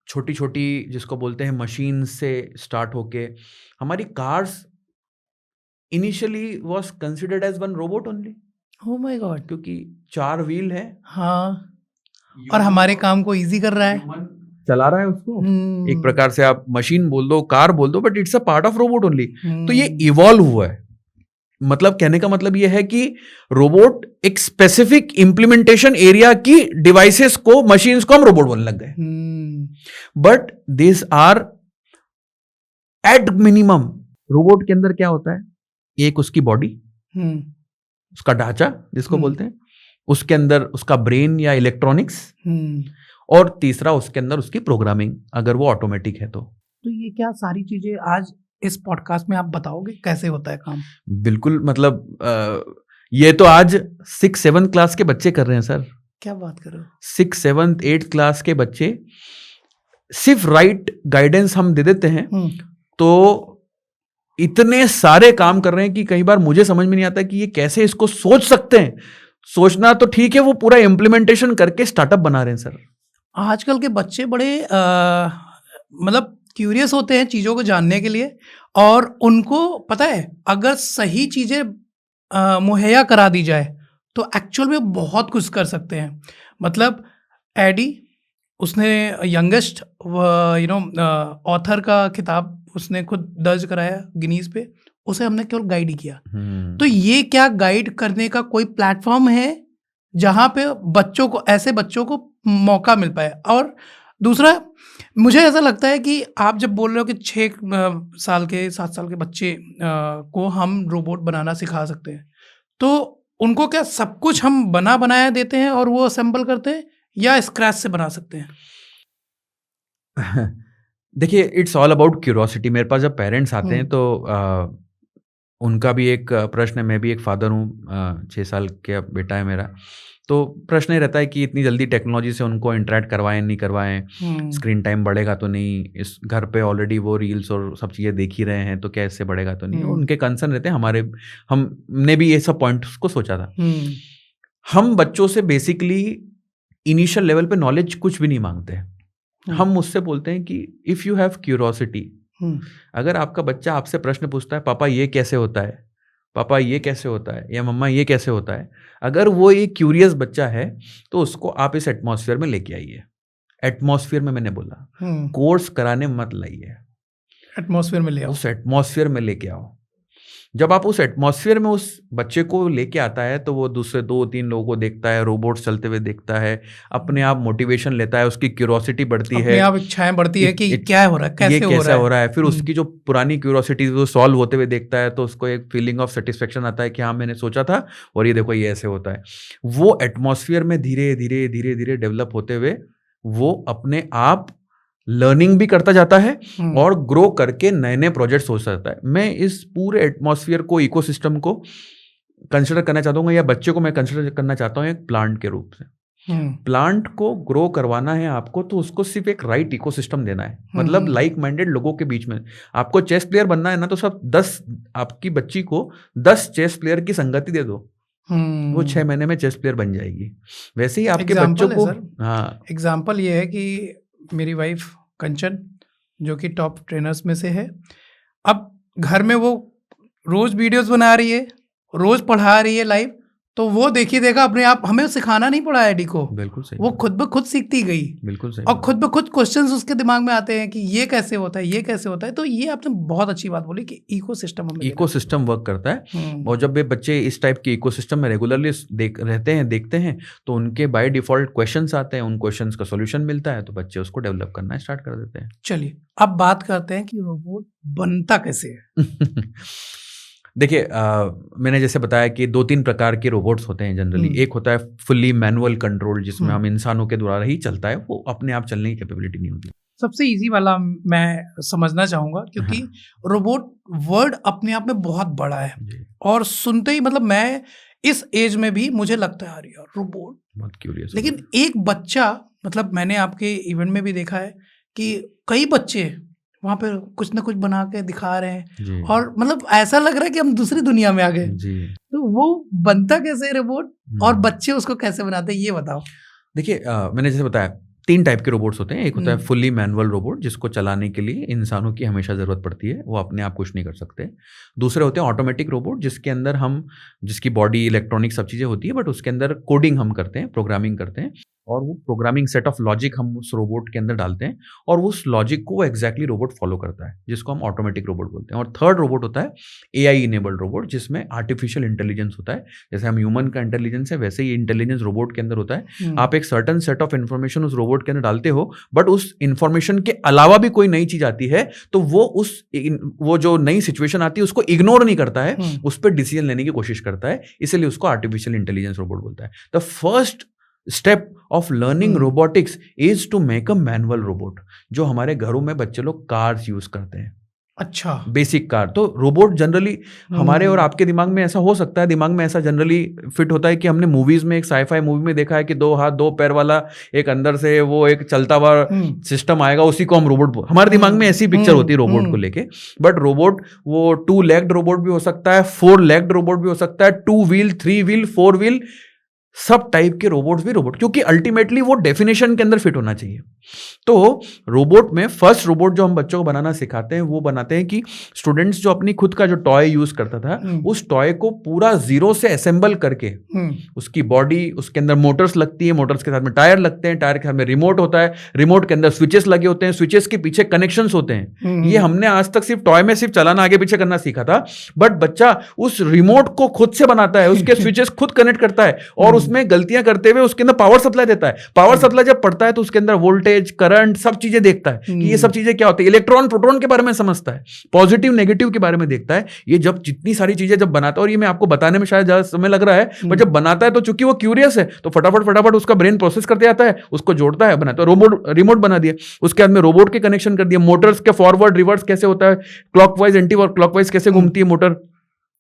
छोटी छोटी जिसको बोलते हैं मशीन से स्टार्ट होके हमारी cars initially was considered as one robot only. Oh my god, क्योंकि 4 व्हील है, हाँ, और हमारे काम को इजी कर रहा है, चला रहा है उसको। एक प्रकार से आप मशीन बोल दो, कार बोल दो, but it's a part of robot only. तो ये इवॉल्व हुआ है। मतलब कहने का मतलब ये है कि रोबोट एक स्पेसिफिक इंप्लीमेंटेशन एरिया की डिवाइसेस को, मशीन्स को हम रोबोट बोलने लग गए। But this are at minimum, robot के अंदर क्या होता है, एक उसकी बॉडी, उसका ढांचा जिसको बोलते हैं, उसके अंदर उसका ब्रेन या इलेक्ट्रॉनिक्स, और तीसरा उसके अंदर उसकी प्रोग्रामिंग, अगर वो ऑटोमेटिक है तो ये क्या सारी चीजें आज इस पॉडकास्ट में आप बताओगे कैसे होता है काम? बिल्कुल, मतलब ये तो आज 6-7 क्लास के बच्चे कर रहे हैं सर। क्या बात कर रहे हो? 6, 7, 8 क्लास के बच्चे, सिर्फ राइट गाइडेंस हम दे देते हैं तो इतने सारे काम कर रहे हैं कि कई बार मुझे समझ में नहीं आता कि ये कैसे इसको सोच सकते हैं। सोचना तो ठीक है, वो पूरा इम्प्लीमेंटेशन करके स्टार्टअप बना रहे हैं सर। आजकल के बच्चे बड़े मतलब क्यूरियस होते हैं चीज़ों को जानने के लिए, और उनको पता है अगर सही चीज़ें मुहैया करा दी जाए तो एक्चुअल में बहुत कुछ कर सकते हैं। मतलब एडी, उसने यंगेस्ट ऑथर का खिताब उसने खुद दर्ज कराया गिनीज पे, उसे हमने केवल गाइड ही किया। तो ये क्या गाइड करने का कोई प्लेटफॉर्म है जहाँ पे बच्चों को, ऐसे बच्चों को मौका मिल पाए? और दूसरा, मुझे ऐसा लगता है कि आप जब बोल रहे हो कि 6 साल के 7 साल के बच्चे को हम रोबोट बनाना सिखा सकते हैं, तो उनको क्या सब कुछ हम बनाया देते हैं और वो असेंबल करते हैं, या स्क्रैच से बना सकते हैं? देखिए, इट्स ऑल अबाउट क्यूरोसिटी। मेरे पास जब पेरेंट्स आते हैं तो उनका भी एक प्रश्न है, मैं भी एक फादर हूँ, 6 साल का बेटा है मेरा। तो प्रश्न ये रहता है कि इतनी जल्दी टेक्नोलॉजी से उनको इंटरैक्ट करवाएँ, नहीं करवाएँ, स्क्रीन टाइम बढ़ेगा तो नहीं, इस घर पे ऑलरेडी वो रील्स और सब चीज़ें देख ही रहे हैं, तो क्या इससे बढ़ेगा तो नहीं। उनके कंसर्न रहते हैं, हमने भी ये सब पॉइंट्स को सोचा था। हम बच्चों से बेसिकली इनिशियल लेवल पे नॉलेज कुछ भी नहीं मांगते हैं। हम उससे बोलते हैं कि इफ़ यू हैव क्यूरोसिटी, अगर आपका बच्चा आपसे प्रश्न पूछता है, पापा ये कैसे होता है, पापा ये कैसे होता है, या मम्मा ये कैसे होता है, अगर वो एक क्यूरियस बच्चा है तो उसको आप इस एटमॉस्फेयर में लेके आइए। एटमॉस्फेयर में मैंने बोला, कोर्स कराने मत लाइए, एटमॉस्फेयर में ले आओ, उस एटमॉस्फेयर में लेके आओ। जब आप उस एटमॉस्फेयर में उस बच्चे को लेके आता है तो वो दूसरे 2-3 लोगों को देखता है, रोबोट्स चलते हुए देखता है, अपने आप मोटिवेशन लेता है, उसकी क्यूरोसिटी बढ़ती है, अपने आप इच्छाएं बढ़ती है कि क्या हो रहा है, कैसे हो रहा है। फिर उसकी जो पुरानी क्यूरोसिटी वो सॉल्व होते हुए देखता है तो उसको एक फीलिंग ऑफ सेटिस्फेक्शन आता है कि हाँ, मैंने सोचा था और ये देखो ये ऐसे होता है। वो एटमॉस्फेयर में धीरे धीरे डेवलप होते हुए वो अपने आप लर्निंग भी करता जाता है और ग्रो करके नए नए प्रोजेक्ट्स हो सकता है। मैं इस पूरे एटमॉस्फेयर को, इकोसिस्टम को कंसिडर करना चाहता हूँ, या बच्चे को मैं कंसिडर करना चाहता हूँ एक प्लांट के रूप से। प्लांट को ग्रो करवाना है आपको तो उसको सिर्फ एक राइट इकोसिस्टम देना है, मतलब लाइक माइंडेड लोगों के बीच में। आपको चेस प्लेयर बनना है ना, तो सब 10 आपकी बच्ची को 10 चेस प्लेयर की संगति दे दो, वो 6 महीने में चेस प्लेयर बन जाएगी। वैसे ही आपके बच्चों को, हाँ, एग्जाम्पल ये है कि मेरी वाइफ कंचन, जो कि टॉप ट्रेनर्स में से है, अब घर में वो रोज वीडियोस बना रही है, रोज पढ़ा रही है लाइव, तो वो देखिए देखा अपने आप, हमें सिखाना नहीं पड़ा एडी को, बिल्कुल सही, वो खुद ब खुद सीखती गई। बिल्कुल सही। और खुद ब खुद क्वेश्चंस उसके दिमाग में आते हैं कि ये कैसे होता है, ये कैसे होता है। तो ये आपने बहुत अच्छी बात बोली कि इकोसिस्टम वर्क करता है। और जब वे बच्चे इस टाइप के इकोसिस्टम में रेगुलरली देखते हैं तो उनके बाय डिफॉल्ट क्वेश्चंस आते हैं, उन क्वेश्चंस का सॉल्यूशन मिलता है, तो बच्चे उसको डेवलप करना स्टार्ट कर देते हैं। चलिए अब बात करते हैं कि रोबोट बनता कैसे है। देखिए, मैंने जैसे बताया कि 2-3 प्रकार के रोबोट्स होते हैं जनरली। एक होता है फुल्ली मैनुअल कंट्रोल, जिसमें हम इंसानों के द्वारा ही चलता है, वो अपने आप चलने की कैपेबिलिटी नहीं होती। सबसे इजी वाला मैं समझना चाहूंगा, क्योंकि रोबोट वर्ड अपने आप में बहुत बड़ा है और सुनते ही, मतलब मैं इस एज में भी मुझे लगता है यार रोबोट बहुत क्यूरियस, लेकिन एक बच्चा, मतलब मैंने आपके इवेंट में भी देखा है कि कई बच्चे वहाँ पे कुछ ना कुछ बना के दिखा रहे हैं और मतलब ऐसा लग रहा है कि हम दूसरी दुनिया में आ गए। तो वो बनता कैसे रोबोट और बच्चे उसको कैसे बनाते हैं, ये बताओ। देखिए, मैंने जैसे बताया 3 टाइप के रोबोट्स होते हैं। एक होता है फुल्ली मैनुअल रोबोट, जिसको चलाने के लिए इंसानों की हमेशा ज़रूरत पड़ती है, वो अपने आप कुछ नहीं कर सकते। दूसरे होते हैं ऑटोमेटिक रोबोट, जिसके अंदर जिसकी बॉडी इलेक्ट्रॉनिक सब चीज़ें होती है, बट उसके अंदर कोडिंग हम करते हैं, प्रोग्रामिंग करते हैं, और वो प्रोग्रामिंग सेट ऑफ लॉजिक हम उस रोबोट के अंदर डालते हैं और उस लॉजिक को एग्जैक्टली रोबोट फॉलो करता है, जिसको हम ऑटोमेटिक रोबोट बोलते हैं। और थर्ड रोबोट होता है एआई इनेबल्ड रोबोट, जिसमें आर्टिफिशियल इंटेलिजेंस होता है। जैसे हम ह्यूमन का इंटेलिजेंस है, वैसे ही इंटेलिजेंस रोबोट के अंदर होता है। आप एक सर्टन सेट ऑफ इन्फॉर्मेशन उस रोबोट के अंदर डालते हो, बट उस इन्फॉर्मेशन के अलावा भी कोई नई चीज आती है तो वो जो नई सिचुएशन आती है उसको इग्नोर नहीं करता है, उस पर डिसीजन लेने की कोशिश करता है, इसलिए उसको आर्टिफिशियल इंटेलिजेंस रोबोट बोलता है। The first step of learning robotics is to make a manual robot, जो हमारे घरों में बच्चे लोग कार्स यूज करते हैं। अच्छा, बेसिक कार। तो रोबोट जनरली हमारे और आपके दिमाग में ऐसा हो सकता है, दिमाग में ऐसा जनरली फिट होता है कि हमने मूवीज में, एक साईफाई मूवी में देखा है कि 2 हाथ 2 पैर वाला एक अंदर से वो एक चलता हुआ सिस्टम आएगा, उसी को हम रोबोट, हमारे दिमाग में ऐसी पिक्चर होती है रोबोट को लेके। बट रोबोट वो 2 लेग्ड रोबोट भी हो सकता है, 4 लेग्ड रोबोट भी हो सकता है, 2 व्हील, 3 व्हील, 4 व्हील, सब टाइप के रोबोट्स भी रोबोट, क्योंकि अल्टीमेटली वो डेफिनेशन के अंदर फिट होना चाहिए। तो रोबोट में फर्स्ट रोबोट जो हम बच्चों को बनाना सिखाते हैं, वो बनाते हैं कि स्टूडेंट्स जो अपनी खुद का जो टॉय यूज करता था, उस टॉय को पूरा जीरो से असेंबल करके, उसकी बॉडी, उसके अंदर मोटर्स लगती है, मोटर्स के साथ में टायर लगते हैं, टायर के साथ में रिमोट होता है, रिमोट के अंदर स्विचेस लगे होते हैं, स्विचेस के पीछे कनेक्शंस होते हैं। ये हमने आज तक सिर्फ टॉय में सिर्फ चलाना, आगे पीछे करना सीखा था, बट बच्चा उस रिमोट को खुद से बनाता है, उसके स्विचेस खुद कनेक्ट करता है और उस उसमें गलतियां करते हुए उसके अंदर पावर सप्लाई देता है। पावर सप्लाई जब पड़ता है तो उसके अंदर वोल्टेज, करंट, सब चीजें देखता है कि ये सब चीजें क्या होती है। इलेक्ट्रॉन, प्रोटॉन के बारे में समझता है, पॉजिटिव नेगेटिव के बारे में देखता है। ये जब जितनी सारी चीजें जब बनाता है, और ये मैं आपको बताने में शायद ज्यादा समय लग रहा है, पर जब बनाता है तो चूंकि वो क्यूरियस है तो फटाफट उसका ब्रेन प्रोसेस करते जाता है, उसको जोड़ता है, बनाता है। रोबोट, रिमोट बना दिया, उसके बाद में रोबोट के कनेक्शन कर दिया, मोटर्स के फॉरवर्ड रिवर्स कैसे होता है, क्लॉकवाइज एंटी क्लॉकवाइज कैसे घूमती है मोटर।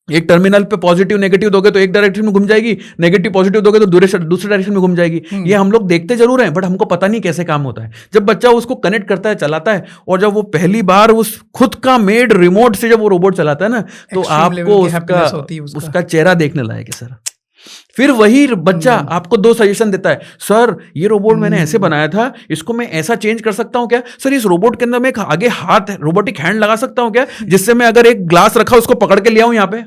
एक टर्मिनल पे पॉजिटिव नेगेटिव दोगे तो एक डायरेक्शन में घूम जाएगी, नेगेटिव पॉजिटिव दोगे तो दूसरे डायरेक्शन में घूम जाएगी। ये हम लोग देखते जरूर हैं, बट हमको पता नहीं कैसे काम होता है। जब बच्चा उसको कनेक्ट करता है, चलाता है, और जब वो पहली बार उस खुद का मेड रिमोट से जब वो रोबोट चलाता है ना, तो आपको उसका चेहरा देखने लायक है सर। फिर वही बच्चा आपको 2 सजेशन देता है, सर ये रोबोट मैंने ऐसे बनाया था, इसको मैं ऐसा चेंज कर सकता हूं क्या? सर इस रोबोट के अंदर मैं एक आगे हाथ, रोबोटिक हैंड लगा सकता हूं क्या, जिससे मैं अगर एक ग्लास रखा उसको पकड़ के ले आऊं यहाँ पे?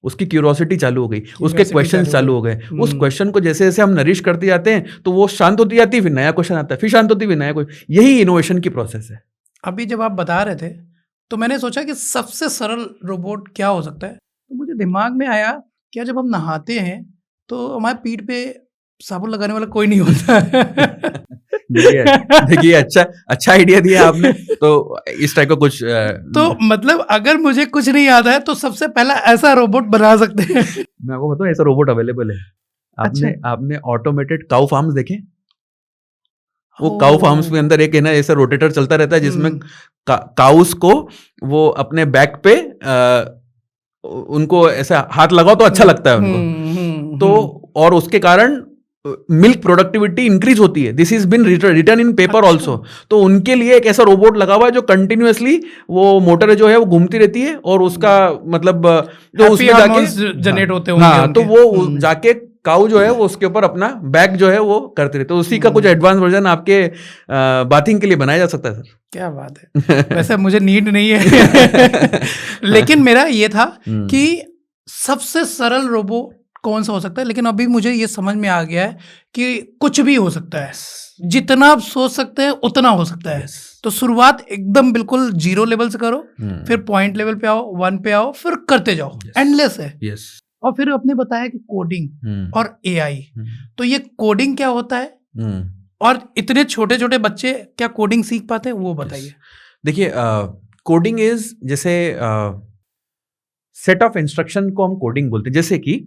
उसकी क्यूरोसिटी चालू हो गई, उसके क्वेश्चन चालू हो गए। उस क्वेश्चन को जैसे जैसे हम नरिश करते जाते हैं तो वो शांत होती जाती है, फिर नया क्वेश्चन आता है, फिर शांत होती है, फिर नया क्वेश्चन। यही इनोवेशन की प्रोसेस है। अभी जब आप बता रहे थे तो मैंने सोचा कि सबसे सरल रोबोट क्या हो सकता है, तो मुझे दिमाग में आया क्या, जब हम नहाते हैं तो हमारे पीठ पे साबुन लगाने वाला कोई नहीं होता। देखिए अच्छा आइडिया दिया आपने। तो इस टाइप का कुछ तो मतलब अगर मुझे कुछ नहीं याद है तो सबसे पहला ऐसा रोबोट बना सकते हैं। मैं आपको बताऊं, ऐसा रोबोट अवेलेबल है। आपने ऑटोमेटेड काउ फार्म्स देखे? वो काउ फार्म्स में अंदर एक है ना ऐसा रोटेटर चलता रहता है जिसमें काउस को वो अपने बैक पे उनको ऐसा हाथ लगाओ तो अच्छा लगता है उनको। तो और उसके कारण मिल्क प्रोडक्टिविटी इंक्रीज होती है। This is been return in paper also. तो उनके लिए एक ऐसा रोबोट लगा हुआ है जो कंटिन्यूअसली वो मोटर जो है वो घूमती रहती है, और उसका मतलब जो उसमें जाके जनरेट होते हैं। हाँ, तो वो जाके काऊ जो है वो उसके ऊपर अपना बैक जो है वो करते रहते। तो उसी का कुछ एडवांस वर्जन आपके बाथिंग के लिए बनाया जा सकता है सर। क्या बात है। वैसे मुझे नीड नहीं है लेकिन मेरा ये था कि सबसे सरल रोबोट कौन सा हो सकता है, लेकिन अभी मुझे ये समझ में आ गया है कि कुछ भी हो सकता है, जितना आप सोच सकते हैं उतना हो सकता है। तो शुरुआत एकदम बिल्कुल 0 लेवल से करो, फिर पॉइंट लेवल पे आओ, 1 पे आओ, फिर करते जाओ। एंडलेस है। और फिर आपने बताया कि कोडिंग और एआई, तो ये कोडिंग क्या होता है और इतने छोटे छोटे बच्चे क्या कोडिंग सीख पाते हैं, वो बताइए। देखिए, कोडिंग इज जैसे सेट ऑफ इंस्ट्रक्शन को हम कोडिंग बोलते हैं। जैसे कि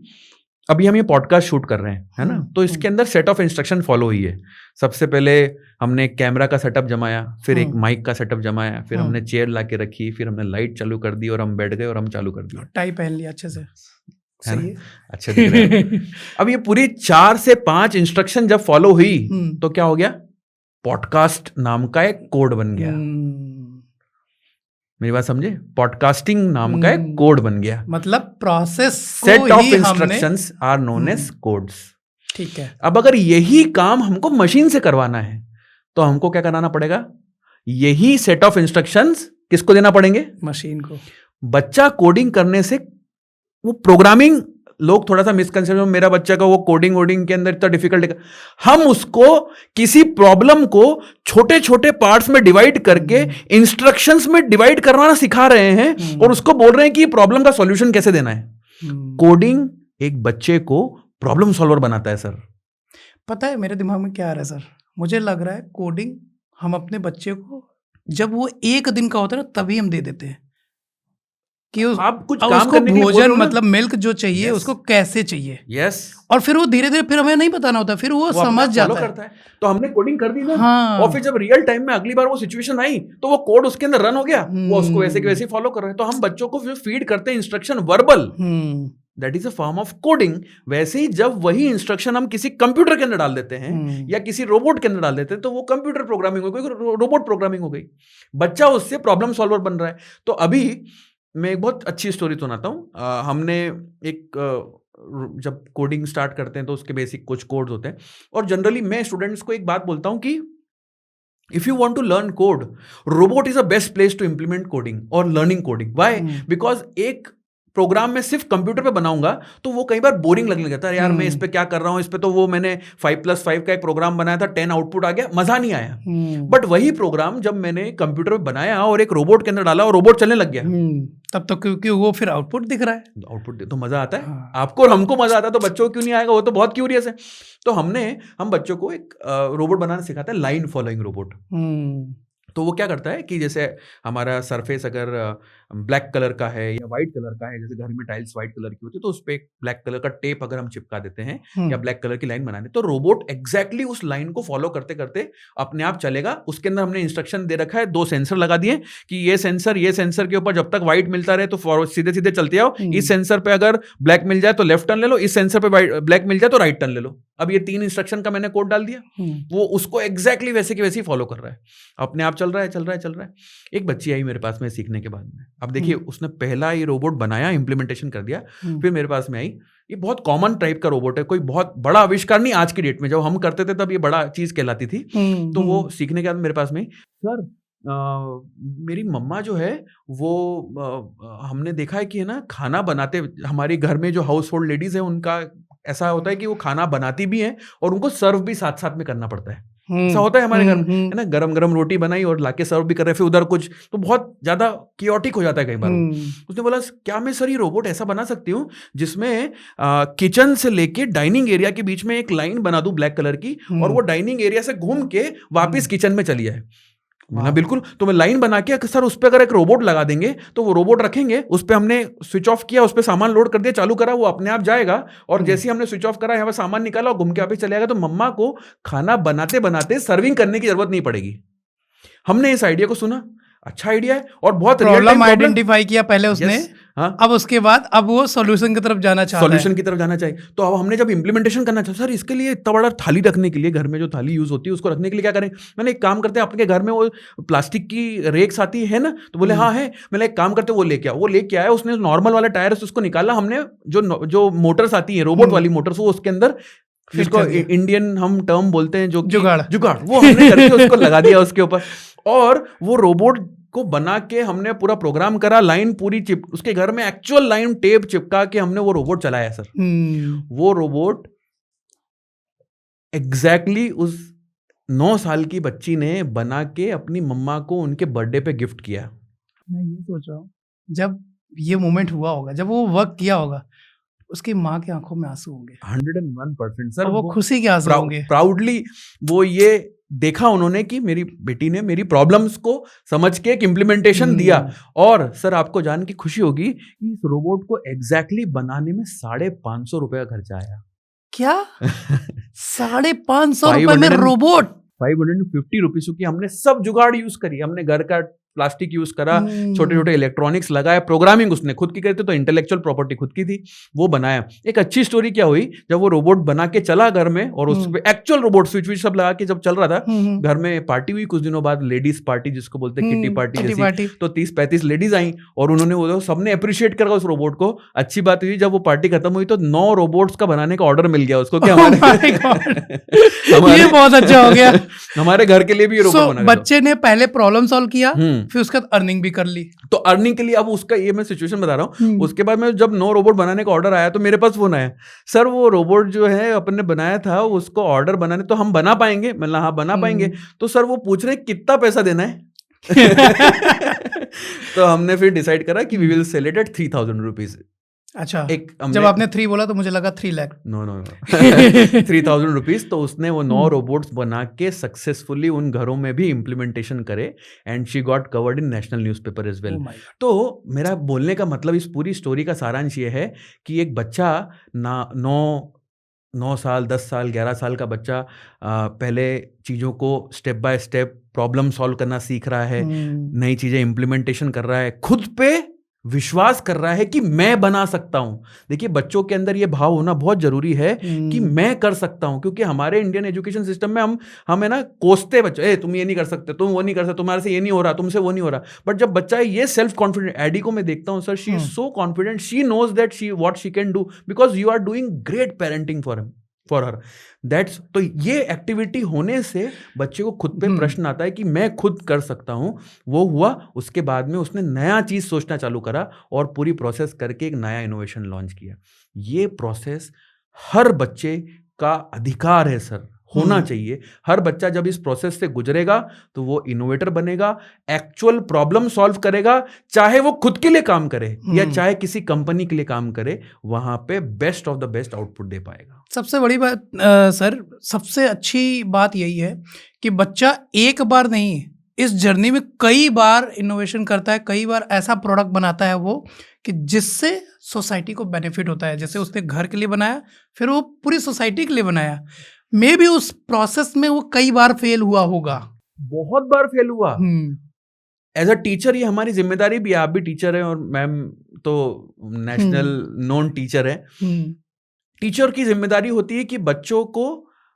अभी हम ये पॉडकास्ट शूट कर रहे हैं, है ना, तो इसके अंदर सेट ऑफ इंस्ट्रक्शन फॉलो हुई है। सबसे पहले हमने एक कैमरा का सेटअप जमाया, फिर एक माइक का सेटअप जमाया, फिर हमने चेयर ला के रखी, फिर हमने लाइट चालू कर दी और हम बैठ गए और हम चालू कर दिया। टाई पहन लिया अच्छे से, सही है, अच्छा दिख रहा है। अब ये पूरी 4 से 5 इंस्ट्रक्शन जब फॉलो हुई तो क्या हो गया? पॉडकास्ट नाम का एक कोड बन गया। मेरी बात समझे? पॉडकास्टिंग नाम का एक कोड बन गया। मतलब process set of instructions are known as codes. ठीक है। अब अगर यही काम हमको मशीन से करवाना है तो हमको क्या कराना पड़ेगा? यही सेट ऑफ इंस्ट्रक्शंस किसको देना पड़ेंगे? मशीन को। बच्चा कोडिंग करने से वो प्रोग्रामिंग, लोग थोड़ा सा मिसकंसेप्शन, मेरा बच्चा का वो कोडिंग वोडिंग के अंदर इतना डिफिकल्ट है। हम उसको किसी प्रॉब्लम को छोटे छोटे पार्ट्स में डिवाइड करके इंस्ट्रक्शंस में डिवाइड करवाना सिखा रहे हैं और उसको बोल रहे हैं कि प्रॉब्लम का सॉल्यूशन कैसे देना है। कोडिंग एक बच्चे को प्रॉब्लम सॉल्वर बनाता है सर। पता है मेरे दिमाग में क्या आ रहा है सर? मुझे लग रहा है कोडिंग हम अपने बच्चे को जब वो 1 दिन का होता है ना तभी हम दे देते हैं कि आप कुछ काम करने के लिए भोजन मतलब मिल्क जो चाहिए उसको कैसे चाहिए। और फिर वो धीरे धीरे फिर हमें नहीं बताना होता, फिर वो समझ जाता है। तो हमने कोडिंग कर दी ना। हाँ। और फिर जब रियल टाइम में अगली बार वो सिचुएशन आई तो वो कोड उसके अंदर रन हो गया, वो उसको वैसे के वैसे फॉलो कर रहे हैं। तो हम बच्चों को फीड करते हैं instruction verbal, that is a form of coding. वैसे ही जब वही इंस्ट्रक्शन हम किसी कंप्यूटर के अंदर डाल देते हैं या किसी रोबोट के अंदर डाल देते हैं तो वो कंप्यूटर प्रोग्रामिंग हो गई, रोबोट प्रोग्रामिंग हो गई। बच्चा उससे प्रॉब्लम सॉल्वर बन रहा है। तो अभी मैं एक बहुत अच्छी स्टोरी सुनाता हूँ। हमने एक जब कोडिंग स्टार्ट करते हैं तो उसके बेसिक कुछ कोड्स होते हैं, और जनरली मैं स्टूडेंट्स को एक बात बोलता हूँ कि if you want to learn code, robot is a best place to implement coding और लर्निंग कोडिंग। व्हाई? बिकॉज एक प्रोग्राम मैं सिर्फ कंप्यूटर पे बनाऊंगा तो वो कई बार बोरिंग लगने लगता है, यार मैं इस पे क्या कर रहा हूँ, इस पे तो वो मैंने 5+5 का एक प्रोग्राम बनाया था, 10 आउटपुट आ गया, मजा नहीं आया। बट वही प्रोग्राम जब मैंने कंप्यूटर पे बनाया और एक रोबोट के अंदर डाला और रोबोट चलने लग गया, तब तो क्योंकि वो फिर आउटपुट दिख रहा है, आउटपुट तो मजा आता है। आपको और हमको मजा आता है, तो बच्चों को क्यों नहीं आएगा? वो तो बहुत क्यूरियस है। तो हम बच्चों को एक रोबोट बनाना सिखाते हैं, लाइन फॉलोइंग रोबोट। तो वो क्या करता है कि जैसे हमारा सरफेस अगर ब्लैक कलर का है या वाइट कलर का है, जैसे घर में टाइल्स वाइट कलर की होती है, तो उस पर एक ब्लैक कलर का टेप अगर हम चिपका देते हैं या ब्लैक कलर की लाइन बनाने, तो रोबोट एग्जैक्टली उस लाइन को फॉलो करते करते अपने आप चलेगा। उसके अंदर हमने इंस्ट्रक्शन दे रखा है, 2 सेंसर लगा दिए कि ये सेंसर के ऊपर जब तक व्हाइट मिलता रहे तो फॉरवर्ड सीधे सीधे चलते आओ, इस सेंसर पे अगर ब्लैक मिल जाए तो लेफ्ट टर्न ले लो, इस सेंसर पे ब्लैक मिल जाए तो राइट टर्न ले लो। अब ये 3 इंस्ट्रक्शन का मैंने कोड डाल दिया, वो उसको एग्जैक्टली वैसे की वैसे ही फॉलो कर रहा है, अपने आप चल रहा है। एक बच्ची आई मेरे पास में सीखने के बाद में, अब देखिए उसने पहला ये रोबोट बनाया, इंप्लीमेंटेशन कर दिया, फिर मेरे पास में आई। ये बहुत कॉमन टाइप का रोबोट है, कोई बहुत बड़ा आविष्कार नहीं आज की डेट में, जब हम करते थे तब ये बड़ा चीज कहलाती थी। तो वो सीखने के बाद मेरे पास में, सर मेरी मम्मा जो है वो हमने देखा है कि है ना, खाना बनाते, हमारे घर में जो हाउस होल्ड लेडीज है उनका ऐसा होता है कि वो खाना बनाती भी हैं और उनको सर्व भी साथ साथ में करना पड़ता है। ऐसा होता है हमारे घर में, है ना, गरम गरम रोटी बनाई और लाके सर्व भी कर रहे, फिर उधर कुछ, तो बहुत ज्यादा कियोटिक हो जाता है कई बार। उसने बोला, क्या मैं सर ये रोबोट ऐसा बना सकती हूँ जिसमें किचन से लेके डाइनिंग एरिया के बीच में एक लाइन बना दूं ब्लैक कलर की, और वो डाइनिंग एरिया से घूम के वापिस किचन में चली जाए। ना बिल्कुल, तो मैं लाइन बना के, सर उस पर अगर एक रोबोट लगा देंगे तो वो रोबोट रखेंगे, उस पर हमने स्विच ऑफ किया, उस पर सामान लोड कर दिया, चालू करा, वो अपने आप जाएगा, और जैसे ही हमने स्विच ऑफ करा, यहाँ पर सामान निकाला और घूम के वापस चले जाएगा। तो मम्मा को खाना बनाते बनाते सर्विंग करने की जरूरत नहीं पड़ेगी। हमने इस आइडिया को सुना, अच्छा आइडिया है, और बहुत प्रॉब्लम आइडेंटिफाई किया पहले उसने, हाँ, अब उसके बाद अब वो सॉल्यूशन की तरफ जाना चाहता है, सॉल्यूशन की तरफ जाना चाहिए। तो अब हमने जब इंप्लीमेंटेशन करना चाहा, सर इसके लिए इतना बड़ा थाली रखने के लिए, घर में जो थाली यूज होती है उसको रखने के लिए क्या करें? मैंने एक काम करते हैं, आपके घर में वो प्लास्टिक की रेक्स आती है ना? तो बोले हाँ है। मैंने एक काम करते, वो लेके आओ। वो लेके आया, उसने नॉर्मल वाला टायर से उसको निकाला, हमने जो मोटर्स आती है रोबोट वाली मोटर्स, वो उसके अंदर, जिसको इंडियन हम टर्म बोलते हैं जो जुगाड़, वो हमने करके उसको लगा दिया उसके ऊपर, और वो रोबोट को बना के हमने पूरा प्रोग्राम करा, लाइन पूरी उसके घर में एक्चुअल लाइन टेप चिपका के हमने वो रोबोट चलाया सर। वो रोबोट एग्जैक्टली उस 9 साल की बच्ची ने बना के अपनी मम्मा को उनके बर्थडे पे गिफ्ट किया। मैं ये सोच रहा हूँ, जब ये मोमेंट हुआ होगा, जब वो वर्क किया होगा, उसकी माँ की आंखों में आंसू होंगे 101% सर, वो खुशी के आंसू होंगे। प्राउडली वो ये देखा उन्होंने कि मेरी बेटी ने मेरी प्रॉब्लम्स को समझ के एक इम्प्लीमेंटेशन दिया। और सर आपको जान की खुशी होगी कि इस रोबोट को एग्जैक्टली बनाने में 550 रुपए का खर्चा आया। क्या? 550 रुपए में रोबोट? 550 रुपीज, क्योंकि हमने सब जुगाड़ यूज करी, हमने घर का प्लास्टिक यूज करा, छोटे छोटे इलेक्ट्रॉनिक्स लगाए, प्रोग्रामिंग उसने खुद की करते, तो इंटेलेक्चुअल प्रॉपर्टी खुद की थी, वो बनाया। एक अच्छी स्टोरी क्या हुई, जब वो रोबोट बना के चला घर में, और उस पे एक्चुअल रोबोट स्विच सब लगा के जब चल रहा था, घर में पार्टी हुई कुछ दिनों बाद, लेडीज पार्टी जिसको बोलते हैं, किट्टी पार्टी जैसी। तो 30-35 लेडीज आई और उन्होंने वो सबने अप्रिशिएट करा उस रोबोट को। अच्छी बात हुई, जब वो पार्टी खत्म हुई तो 9 रोबोट्स का बनाने का ऑर्डर मिल गया उसको, ये बहुत अच्छा हो गया, हमारे घर के लिए भी ये रोबोट बना। बच्चे ने पहले प्रॉब्लम सॉल्व किया, फिर उसके बाद अर्निंग भी कर ली। तो अर्निंग के लिए अब उसका, ये मैं सिचुएशन बता रहा हूँ, उसके बाद में जब 9 रोबोट बनाने का ऑर्डर आया तो मेरे पास फोन आया, सर वो रोबोट जो है अपन ने बनाया था, उसको ऑर्डर बनाने तो हम बना पाएंगे? मतलब हाँ बना पाएंगे। तो सर वो पूछ रहे कितना पैसा देना है? तो हमने फिर डिसाइड करा कि we will sell it at 3000 rupees. अच्छा, जब आपने 3 बोला तो मुझे लगा 3 लाख। No 3000 rupees. तो उसने वो 9 रोबोट्स बना के सक्सेसफुली उन घरों में भी इम्प्लीमेंटेशन करे, and she got covered in national newspaper as well. तो मेरा बोलने का मतलब, इस पूरी स्टोरी का सारांश ये है कि एक बच्चा 9 साल, 10 साल, 11 साल का बच्चा पहले चीज़ों को step by step problem solve करना सीख रहा है, नई चीज़ें इम्प्लीमेंटेशन कर रहा है, खुद पे विश्वास कर रहा है कि मैं बना सकता हूं। देखिए बच्चों के अंदर यह भाव होना बहुत जरूरी है कि मैं कर सकता हूं, क्योंकि हमारे इंडियन एजुकेशन सिस्टम में हम है ना कोसते बच्चे, तुम ये नहीं कर सकते, तुम वो नहीं कर सकते, तुम्हारे से ये नहीं हो रहा, तुमसे वो नहीं हो रहा। बट जब बच्चा ये सेल्फ कॉन्फिडेंट, एडी को मैं देखता हूं sir, she is so confident, she knows that she what she can do, because you are doing great parenting for him. For her that's. तो ये एक्टिविटी होने से बच्चे को खुद पे प्रश्न आता है कि मैं खुद कर सकता हूँ। वो हुआ, उसके बाद में उसने नया चीज सोचना चालू करा और पूरी प्रोसेस करके एक नया इनोवेशन लॉन्च किया। ये प्रोसेस हर बच्चे का अधिकार है सर, होना चाहिए। हर बच्चा जब इस प्रोसेस से गुजरेगा तो वो इनोवेटर बनेगा, एक्चुअल प्रॉब्लम सॉल्व करेगा, चाहे वो खुद के लिए काम करे या चाहे किसी कंपनी के लिए काम करे, वहां पे best of the best output दे पाएगा। सबसे बड़ी बात सर, सबसे अच्छी बात यही है कि बच्चा एक बार नहीं, इस जर्नी में कई बार इनोवेशन करता है, कई बार ऐसा प्रोडक्ट बनाता है वो कि जिससे सोसाइटी को बेनिफिट होता है। जैसे उसने घर के लिए बनाया, फिर वो पूरी सोसाइटी के लिए बनाया। मे भी उस प्रोसेस में वो कई बार फेल हुआ होगा, बहुत बार फेल हुआ। एज अ टीचर ये हमारी जिम्मेदारी भी है। आप भी टीचर हैं और मैम तो नेशनल नोन टीचर है। टीचर की जिम्मेदारी होती है कि बच्चों को,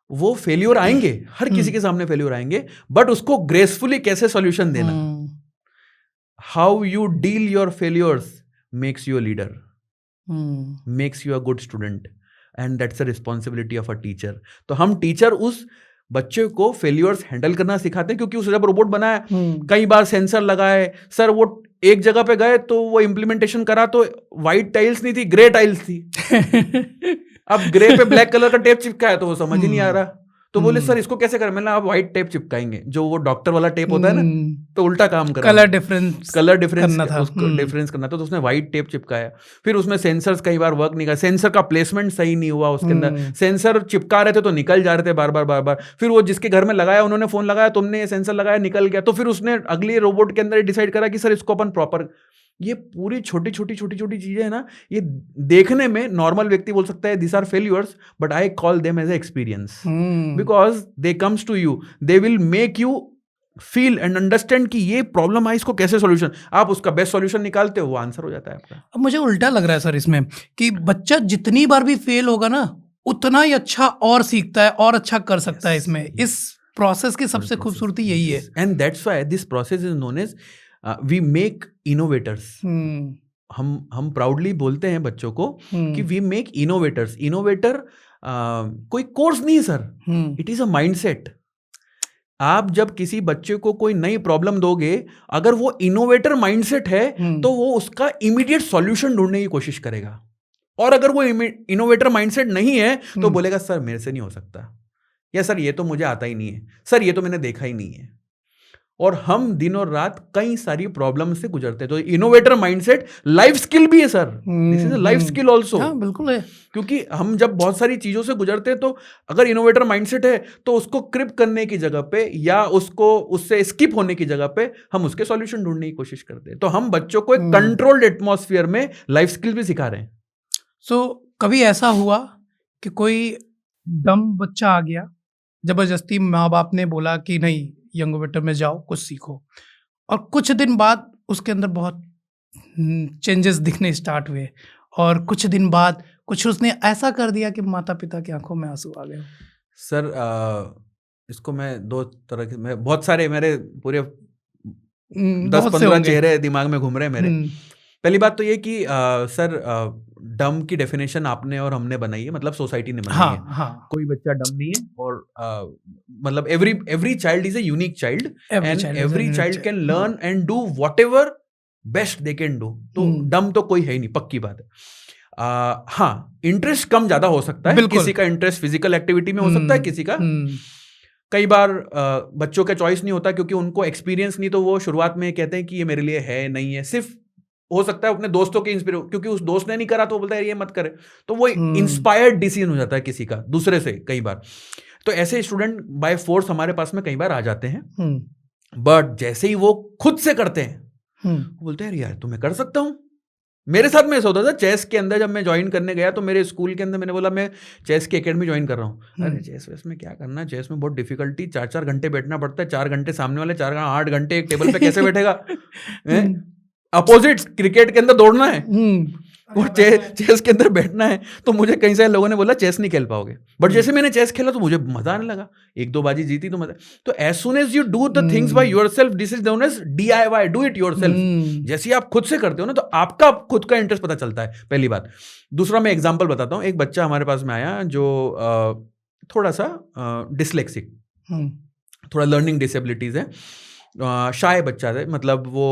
वो फेल्योर आएंगे, हर किसी के सामने फेल्योर आएंगे, बट उसको ग्रेसफुली कैसे सॉल्यूशन देना, how you deal your failures makes you a leader, makes you a good student, and that's a responsibility of a teacher. तो हम टीचर उस बच्चे को फेल्योर्स हैंडल करना सिखाते हैं, क्योंकि उसने जब रोबोट बनाया, कई बार सेंसर लगाए सर, वो एक जगह पे गए तो वो इम्प्लीमेंटेशन करा तो व्हाइट टाइल्स नहीं थी, ग्रे टाइल्स थी। अब ग्रे पे ब्लैक कलर का टेप चिपकाया तो वो समझ ही नहीं आ रहा। तो बोले सर इसको कैसे करें? मैंने आप व्हाइट टेप चिपकाएंगे, जो वो डॉक्टर वाला टेप होता है ना, तो उल्टा काम करा, कलर डिफरेंस करना था, उसको डिफरेंस करना था, तो उसने व्हाइट टेप चिपकाया। फिर उसमें सेंसर्स कई बार वर्क नहीं कर, सेंसर का प्लेसमेंट सही नहीं हुआ उसके अंदर, सेंसर चिपका रहे थे तो निकल जा रहे थे बार बार। फिर वो जिसके घर में लगाया, उन्होंने फोन लगाया, तुमने ये सेंसर लगाया, निकल गया। तो फिर उसने अगले रोबोट के अंदर डिसाइड करा कि सर इसको अपन प्रॉपर, ये पूरी छोटी छोटी चीजें है ना, ये देखने में नॉर्मल व्यक्ति बोल सकता है this are failures, but I call them as a experience, because they comes to you, they will make you feel and understand कि ये प्रॉब्लम आई, इसको कैसे सॉल्यूशन, आप उसका बेस्ट सॉल्यूशन निकालते हो, वो आंसर हो जाता है आपका। अब मुझे उल्टा लग रहा है सर इसमें कि बच्चा जितनी बार भी फेल होगा ना, उतना ही अच्छा और सीखता है और अच्छा कर सकता है। इसमें इस प्रोसेस की सबसे खूबसूरती यही है, and that's why this process is known as we make innovators. हम प्राउडली बोलते हैं बच्चों को कि वी मेक इनोवेटर्स। इनोवेटर कोई कोर्स नहीं sir, it is a mindset. आप जब किसी बच्चे को कोई नई प्रॉब्लम दोगे, अगर वो इनोवेटर माइंडसेट है तो वो उसका इमीडिएट सॉल्यूशन ढूंढने की कोशिश करेगा, और अगर वो इनोवेटर माइंडसेट नहीं है तो बोलेगा सर मेरे से नहीं हो सकता, या सर ये तो मुझे आता ही नहीं है, सर ये तो मैंने देखा ही नहीं है। और हम दिनों रात कई सारी प्रॉब्लम से गुजरते हैं। तो इनोवेटर माइंडसेट लाइफ स्किल भी है sir, this is a life skill also. बिल्कुल है, क्योंकि हम जब बहुत सारी चीजों से गुजरते हैं, तो अगर इनोवेटर माइंडसेट है तो उसको क्रिप करने की जगह पे या उसको उससे स्किप होने की जगह पे हम उसके सॉल्यूशन ढूंढने की कोशिश करते हैं। तो हम बच्चों को एक कंट्रोल्ड एटमॉस्फेयर में लाइफ स्किल भी सिखा रहे हैं। सो कभी ऐसा हुआ कि कोई डम बच्चा आ गया, जबरदस्ती माँ बाप ने बोला कि नहीं यंगोवेटर में जाओ, कुछ सीखो, और कुछ दिन बाद उसके अंदर बहुत चेंजेस दिखने स्टार्ट हुए, और कुछ दिन बाद कुछ उसने ऐसा कर दिया कि माता पिता की आंखों में आंसू आ गए? सर इसको मैं दो तरह के, मैं बहुत सारे मेरे पूरे 10-15 चेहरे दिमाग में घूम रहे हैं मेरे। पहली बात तो ये कि सर डम की डेफिनेशन आपने और हमने बनाई है, मतलब सोसाइटी ने बनाई है। हाँ। कोई बच्चा डम नहीं है, और मतलब every child is a unique child, and every child can learn and do whatever best they can do. तो डम तो कोई है ही नहीं, पक्की बात है। हाँ, इंटरेस्ट कम ज्यादा हो सकता है, किसी का इंटरेस्ट फिजिकल एक्टिविटी में हो सकता है, किसी का कई बार बच्चों का चॉइस नहीं होता क्योंकि उनको एक्सपीरियंस नहीं, तो वो शुरुआत में कहते हैं कि ये मेरे लिए है नहीं है। सिर्फ हो सकता है अपने दोस्तों के इंस्पायर, क्योंकि उस दोस्त ने नहीं करा तो वो बोलता है ये मत करे, तो वो इंस्पायर्ड डिसीजन हो जाता है किसी का दूसरे से कई बार। तो ऐसे स्टूडेंट बाय फोर्स हमारे पास में कई बार आ जाते हैं, बट जैसे ही वो खुद से करते हैं वो बोलते हैं यार तो मैं कर सकता हूँ। मेरे साथ में ऐसा होता था चेस के अंदर, जब मैं ज्वाइन करने गया तो मेरे स्कूल के अंदर मैंने बोला मैं चेस की एकेडमी ज्वाइन कर रहा हूँ। अरे चेस वेस में क्या करना, चेस में बहुत डिफिकल्टी, 4-4 घंटे बैठना पड़ता है, 4 घंटे सामने वाले 8 घंटे एक टेबल पे कैसे बैठेगा। अपोजिट क्रिकेट के अंदर दौड़ना है और चेस के अंदर बैठना है। तो मुझे कई सारे लोगों ने बोला चेस नहीं खेल पाओगे, बट जैसे मैंने चेस खेला तो मुझे मजा आने लगा, 1-2 बाजी जीती तो मजा। तो as soon as you do the things by yourself, this is known as DIY, do it yourself. जैसे ही आप खुद से करते हो ना, तो आपका खुद का इंटरेस्ट पता चलता है, पहली बात। दूसरा मैं एग्जांपल बताता हूँ। एक बच्चा हमारे पास में आया जो थोड़ा सा डिसलेक्सिक, हम्म, थोड़ा लर्निंग डिसेबिलिटीज़ है, शाय बच्चा है, मतलब वो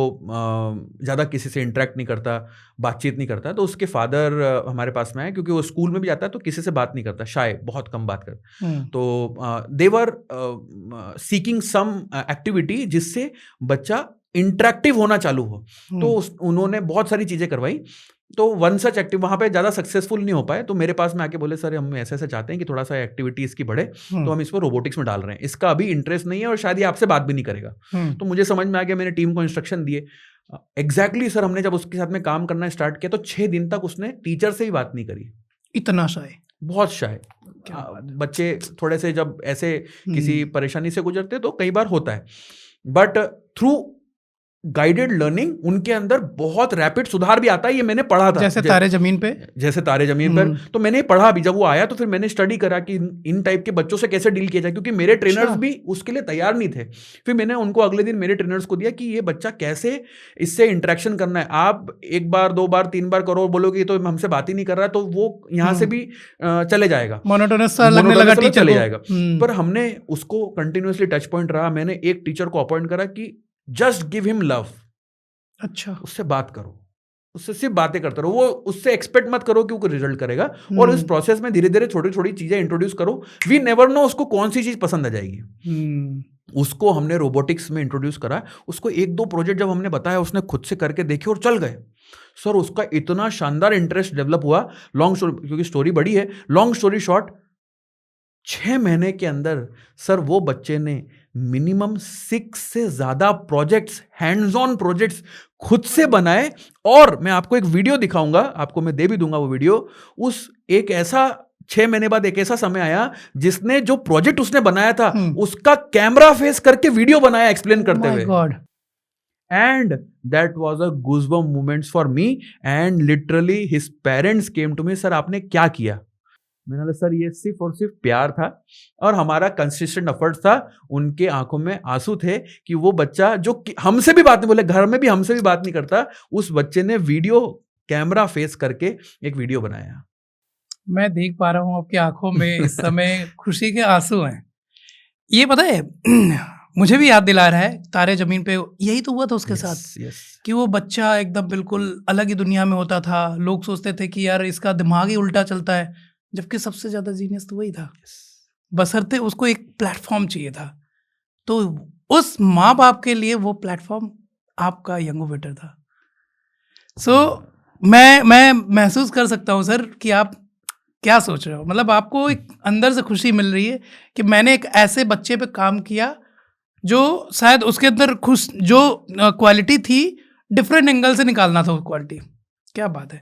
ज़्यादा किसी से इंटरेक्ट नहीं करता, बातचीत नहीं करता। तो उसके फादर हमारे पास में आए, क्योंकि वो स्कूल में भी जाता है तो किसी से बात नहीं करता, शाय, बहुत कम बात करता। हम्म, तो देवर सीकिंग सम एक्टिविटी जिससे बच्चा इंटरेक्टिव होना चालू हो। तो उन्होंने बहुत सारी चीज़ें करवाई। तो वन सच एक्टिव वहाँ पे ज़्यादा सक्सेसफुल नहीं हो पाए, तो मेरे पास में आके बोले सर हम ऐसे ऐसे चाहते हैं कि थोड़ा सा एक्टिविटी इसकी बढ़े, तो हम इसको रोबोटिक्स में डाल रहे हैं, इसका अभी इंटरेस्ट नहीं है और शायद ये आपसे बात भी नहीं करेगा। तो मुझे समझ में आ गया, मैंने टीम को इंस्ट्रक्शन दिए। एग्जैक्टली सर, हमने जब उसके साथ में काम करना स्टार्ट किया तो 6 दिन तक उसने टीचर से ही बात नहीं करी। इतना शाय, बहुत शाय। बच्चे थोड़े से जब ऐसे किसी परेशानी से गुजरते तो कई बार होता है, बट थ्रू गाइडेड लर्निंग उनके अंदर बहुत रैपिड सुधार भी आता है। ये मैंने पढ़ा था, जैसे तारे जमीन पे, जैसे तारे जमीन पर। तो मैंने पढ़ा भी, जब वो आया तो फिर मैंने स्टडी करा कि इन टाइप के बच्चों से कैसे डील किया जाए, क्योंकि मेरे ट्रेनर्स भी उसके लिए तैयार नहीं थे। फिर मैंने उनको अगले दिन मेरे ट्रेनर्स को दिया कि ये बच्चा कैसे इससे इंटरेक्शन करना है। आप 1 बार 2 बार 3 बार करो, बोलोगे तो हमसे बात ही नहीं कर रहा, तो वो यहाँ से भी चले जाएगा, मोनोटोनस लगने लगा टीचर चले जाएगा। पर हमने उसको कंटिन्यूअसली टच पॉइंट रहा। मैंने एक टीचर को अपॉइंट करा कि जस्ट गिव हिम लव। अच्छा, उससे बात करो, उससे सिर्फ बातें करते रहो, वो उससे एक्सपेक्ट मत करो कि वो रिजल्ट करेगा। और इस प्रोसेस में धीरे धीरे छोटी छोटी चीजें इंट्रोड्यूस करो। वी नेवर नो उसको कौन सी चीज पसंद आ जाएगी। उसको हमने रोबोटिक्स में इंट्रोड्यूस करा। उसको 1-2 प्रोजेक्ट जब हमने बताया, उसने खुद से करके देखे और चल गए। सर, उसका इतना शानदार इंटरेस्ट डेवलप हुआ। लॉन्ग स्टोरी, क्योंकि स्टोरी बड़ी है, लॉन्ग स्टोरी शॉर्ट, 6 महीने के अंदर सर वो बच्चे ने मिनिमम 6 से ज्यादा प्रोजेक्ट्स, हैंड्स ऑन प्रोजेक्ट्स खुद से बनाए। और मैं आपको एक वीडियो दिखाऊंगा, आपको मैं दे भी दूंगा वो वीडियो। उस एक ऐसा 6 महीने बाद एक ऐसा समय आया जिसने जो प्रोजेक्ट उसने बनाया था उसका कैमरा फेस करके वीडियो बनाया एक्सप्लेन करते हुए। And that was a goosebump moments for me, and literally his parents came to me, sir आपने क्या किया? मैंने बोला सर ये सिर्फ और सिर्फ प्यार था और हमारा कंसिस्टेंट एफर्ट था। उनके आंखों में आंसू थे कि वो बच्चा जो हमसे भी बात नहीं, बोले घर में भी हमसे भी बात नहीं करता, उस बच्चे ने वीडियो कैमरा फेस करके एक वीडियो बनाया। मैं देख पा रहा हूँ आपकी आंखों में इस समय खुशी के आंसू हैं। ये पता है मुझे भी याद दिला रहा है, तारे जमीन पे यही तो हुआ था उसके साथ। कि वो बच्चा एकदम बिल्कुल अलग ही दुनिया में होता था। लोग सोचते थे कि यार इसका दिमाग ही उल्टा चलता है, जबकि सबसे ज्यादा जीनियस तो वही था। बशर्ते उसको एक प्लेटफॉर्म चाहिए था। तो उस माँ बाप के लिए वो प्लेटफॉर्म आपका यंगोवेटर था। सो मैं महसूस कर सकता हूँ सर कि आप क्या सोच रहे हो। मतलब आपको एक अंदर से खुशी मिल रही है कि मैंने एक ऐसे बच्चे पे काम किया जो शायद उसके अंदर जो क्वालिटी थी, डिफरेंट एंगल से निकालना था वो क्वालिटी। क्या बात है।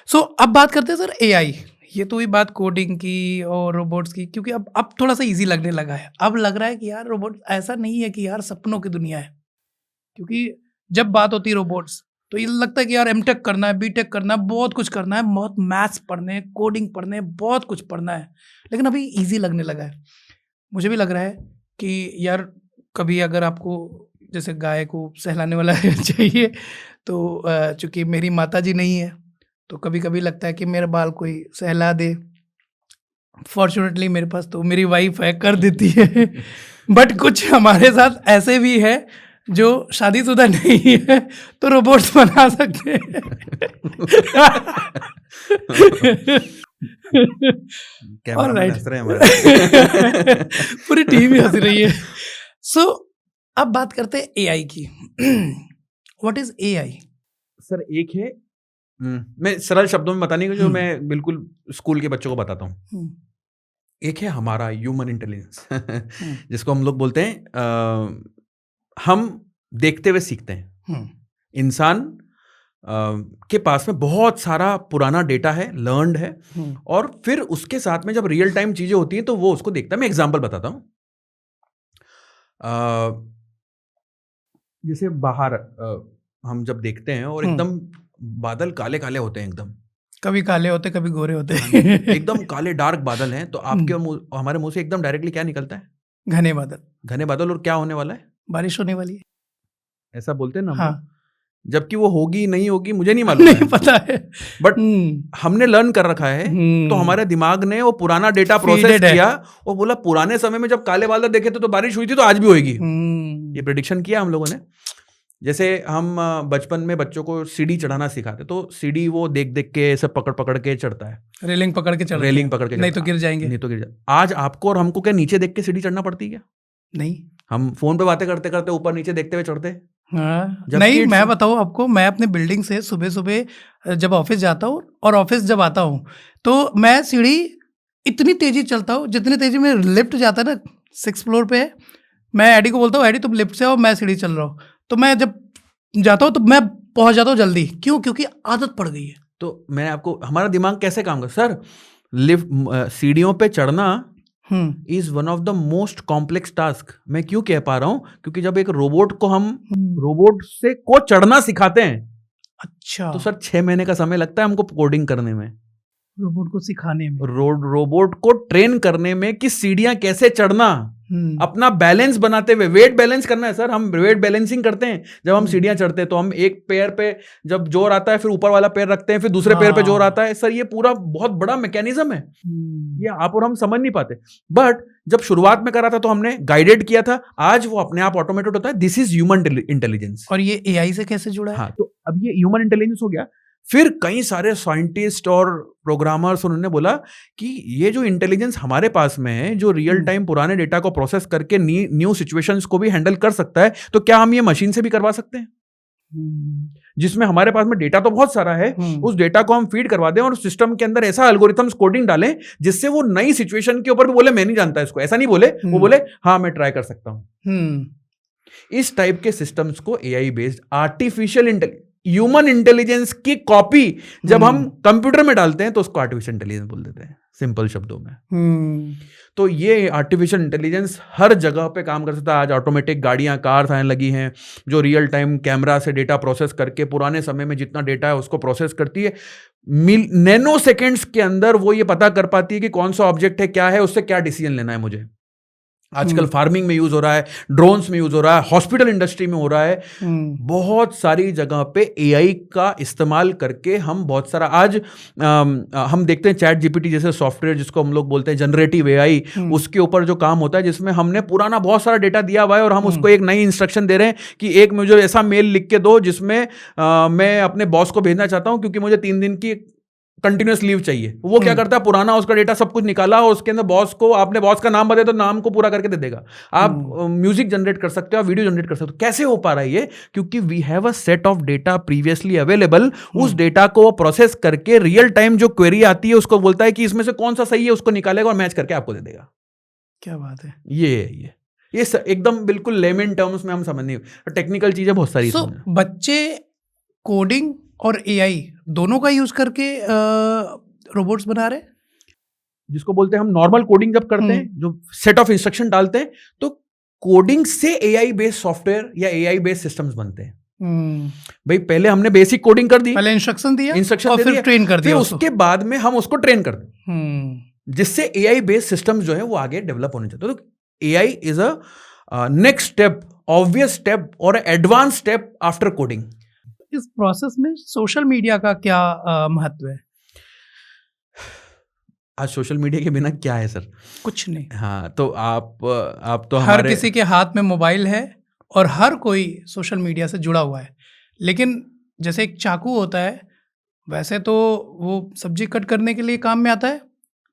सो अब बात करते हैं सर एआई। ये तो हुई बात कोडिंग की और रोबोट्स की, क्योंकि अब थोड़ा सा इजी लगने लगा है। अब लग रहा है कि यार रोबोट ऐसा नहीं है कि यार सपनों की दुनिया है। क्योंकि जब बात होती है रोबोट्स तो ये लगता है कि यार एमटेक करना है, बीटेक करना है, बहुत कुछ करना है, बहुत मैथ्स पढ़ने, कोडिंग पढ़ने, बहुत कुछ पढ़ना है। लेकिन अभी इजी लगने लगा है। मुझे भी लग रहा है कि यार कभी अगर आपको जैसे गाय को सहलाने वाला चाहिए तो चूँकि मेरी माता जी नहीं है तो कभी कभी लगता है कि मेरा बाल कोई सहला दे। फॉर्चुनेटली मेरे पास तो मेरी वाइफ है, कर देती है। बट कुछ हमारे साथ ऐसे भी है जो शादीशुदा नहीं है, तो रोबोट्स बना सकते हैं। कैमरामैन हंस रहे हैं हमारे। पूरी टीम ही हंस रही है। सो अब बात करते हैं एआई की। What is AI? सर एक है, मैं सरल शब्दों में बताने को जो मैं बिल्कुल स्कूल के बच्चों को बताता हूँ। एक है हमारा ह्यूमन इंटेलिजेंस, जिसको हम लोग बोलते हैं हम देखते हुए सीखते हैं। इंसान के पास में बहुत सारा पुराना डेटा है, लर्नड है, और फिर उसके साथ में जब रियल टाइम चीजें होती हैं तो वो उसको देखता है। मैं एग्जांपल बताता हूँ। जैसे बाहर हम जब देखते हैं और एकदम बादल काले काले होते हैं, एकदम कभी काले होते कभी गोरे होते हैं। एकदम काले डार्क बादल हैं, तो आपके हमारे मुंह से एकदम डायरेक्टली क्या निकलता है? घने बादल। घने बादल। और क्या होने वाला है? बारिश होने वाली है, ऐसा बोलते हैं ना। हाँ। जबकि वो होगी नहीं होगी मुझे नहीं मालूम नहीं पता है, बट हमने लर्न कर रखा है। तो हमारे दिमाग ने वो पुराना डेटा प्रोसेस किया और बोला पुराने समय में जब काले बादल देखे थे तो बारिश हुई थी तो आज भी होगी। ये प्रेडिक्शन किया हम लोगों ने। जैसे हम बचपन में बच्चों को सीढ़ी चढ़ाना सिखाते, तो सीढ़ी वो देख देख के सब पकड़ पकड़ के चढ़ता है, रेलिंग पकड़ के चढ़ता है, रेलिंग पकड़ के नहीं तो गिर जाएंगे, नहीं तो गिर जाए। आज आपको और हमको क्या नीचे देख के सीढ़ी चढ़ना पड़ती है क्या? नहीं, हम फोन पे बातें करते करते ऊपर नीचे देखते हुए चढ़ते। नहीं, मैं बताऊँ आपको, मैं अपने बिल्डिंग से सुबह सुबह जब ऑफिस जाता हूँ और ऑफिस जब आता हूँ तो मैं सीढ़ी इतनी तेजी चलता हूँ जितनी तेजी में लिफ्ट जाता है ना, 6th फ्लोर पे है, मैं एडी को बोलता हूँ एडी तुम लिफ्ट से आओ, मैं सीढ़ी चल रहा हूँ। तो मैं जब जाता हूँ तो मैं पहुंच जाता हूँ जल्दी, क्यों? क्योंकि आदत पड़ गई है। तो मैं आपको, हमारा दिमाग कैसे काम कर सर, लिफ्ट सीढ़ियों पे चढ़ना is one of the most complex task. मैं क्यों कह पा रहा हूं? क्योंकि जब एक रोबोट को हम रोबोट से को चढ़ना सिखाते हैं, अच्छा, तो सर 6 महीने का समय लगता है हमको कोडिंग करने में, रोबोट को सिखाने में, रोबोट को ट्रेन करने में कि सीढ़ियां कैसे चढ़ना, अपना बैलेंस बनाते हुए। वेट बैलेंस करना है सर, हम वेट बैलेंसिंग करते हैं जब हम सीढ़ियां चढ़ते हैं, तो हम एक पैर पे जब जोर आता है फिर ऊपर वाला पैर रखते हैं, फिर दूसरे पैर पे जोर आता है। सर ये पूरा बहुत बड़ा मैकेनिज्म है, ये आप और हम समझ नहीं पाते। बट जब शुरुआत में करा था तो हमने गाइडेड किया था, आज वो अपने आप ऑटोमेटेड होता है। This is human intelligence. और ये एआई से कैसे जुड़ा है? हाँ, तो अब ये ह्यूमन इंटेलिजेंस हो गया। फिर कई सारे साइंटिस्ट और प्रोग्रामर्स उन्होंने बोला कि ये जो इंटेलिजेंस हमारे पास में है, जो रियल टाइम पुराने डेटा को प्रोसेस करके न्यू सिचुएशंस को भी हैंडल कर सकता है, तो क्या हम ये मशीन से भी करवा सकते हैं? जिसमें हमारे पास में डेटा तो बहुत सारा है, उस डेटा को हम फीड करवा दें और सिस्टम के अंदर ऐसा एल्गोरिथम्स कोडिंग डालें जिससे वो नई सिचुएशन के ऊपर भी बोले मैं नहीं जानता इसको, ऐसा नहीं बोले, वो बोले हाँ मैं ट्राई कर सकता हूं। इस टाइप के सिस्टम्स को AI based artificial human intelligence की कॉपी जब हम कंप्यूटर में डालते हैं तो उसको आर्टिफिशियल इंटेलिजेंस बोल देते हैं, सिंपल शब्दों में। तो ये आर्टिफिशियल इंटेलिजेंस हर जगह पे काम कर सकता है। आज ऑटोमेटिक गाड़ियां, कार्स आने लगी हैं जो रियल टाइम कैमरा से डेटा प्रोसेस करके पुराने समय में जितना डेटा है उसको प्रोसेस करती है। नैनो सेकेंड्स के अंदर वो ये पता कर पाती है कि कौन सा ऑब्जेक्ट है, क्या है, उससे क्या डिसीजन लेना है मुझे। आजकल फार्मिंग में यूज हो रहा है, ड्रोन्स में यूज हो रहा है, हॉस्पिटल इंडस्ट्री में हो रहा है, बहुत सारी जगह पे एआई का इस्तेमाल करके हम बहुत सारा आज हम देखते हैं चैट जीपीटी जैसे सॉफ्टवेयर जिसको हम लोग बोलते हैं जनरेटिव एआई, उसके ऊपर जो काम होता है जिसमें हमने पुराना बहुत सारा डेटा दिया हुआ है और हम उसको एक नई इंस्ट्रक्शन दे रहे हैं कि एक मुझे ऐसा मेल लिख के दो जिसमें मैं अपने बॉस को भेजना चाहता हूं क्योंकि मुझे 3 दिन की कंटिन्यूस लीव चाहिए। वो क्या करता है, पुराना उसका डेटा सब कुछ निकाला और उसके अंदर बॉस को, आपने बॉस का नाम बताया तो नाम को पूरा करके दे देगा। आप म्यूजिक जनरेट कर सकते हो, आप वीडियो जनरेट कर सकते हो। कैसे हो पा रहा है ये? क्योंकि we have a set of data previously available. उस डेटा को प्रोसेस करके रियल टाइम जो क्वेरी आती है उसको बोलता है कि इसमें से कौन सा सही है, उसको निकालेगा और मैच करके आपको दे देगा। क्या बात है! ये एकदम बिल्कुल लेमन टर्म्स में हम समझ नहीं, टेक्निकल चीजें बहुत सारी। बच्चे कोडिंग और एआई दोनों का यूज करके रोबोट्स बना रहे हैं, जिसको बोलते हैं हम नॉर्मल कोडिंग जब करते हैं, जो सेट ऑफ इंस्ट्रक्शन डालते हैं, तो कोडिंग से एआई बेस्ड सॉफ्टवेयर या एआई बेस्ड सिस्टम्स बनते हैं। भाई पहले हमने बेसिक कोडिंग कर दी, पहले इंस्ट्रक्शन दिया और फिर दिया, ट्रेन कर दिया, उसके बाद में हम उसको ट्रेन करते हैं, जिससे एआई बेस्ड सिस्टम्स जो है वो आगे डेवलप होने चाहिए। तो AI is a next step, obvious step और एडवांस स्टेप आफ्टर कोडिंग। इस प्रोसेस में सोशल मीडिया का क्या महत्व है? आज सोशल मीडिया के बिना क्या है सर? कुछ नहीं। हाँ, तो आप तो हर किसी के हाथ में मोबाइल है और हर कोई सोशल मीडिया से जुड़ा हुआ है। लेकिन जैसे एक चाकू होता है, वैसे तो वो सब्जी कट करने के लिए काम में आता है,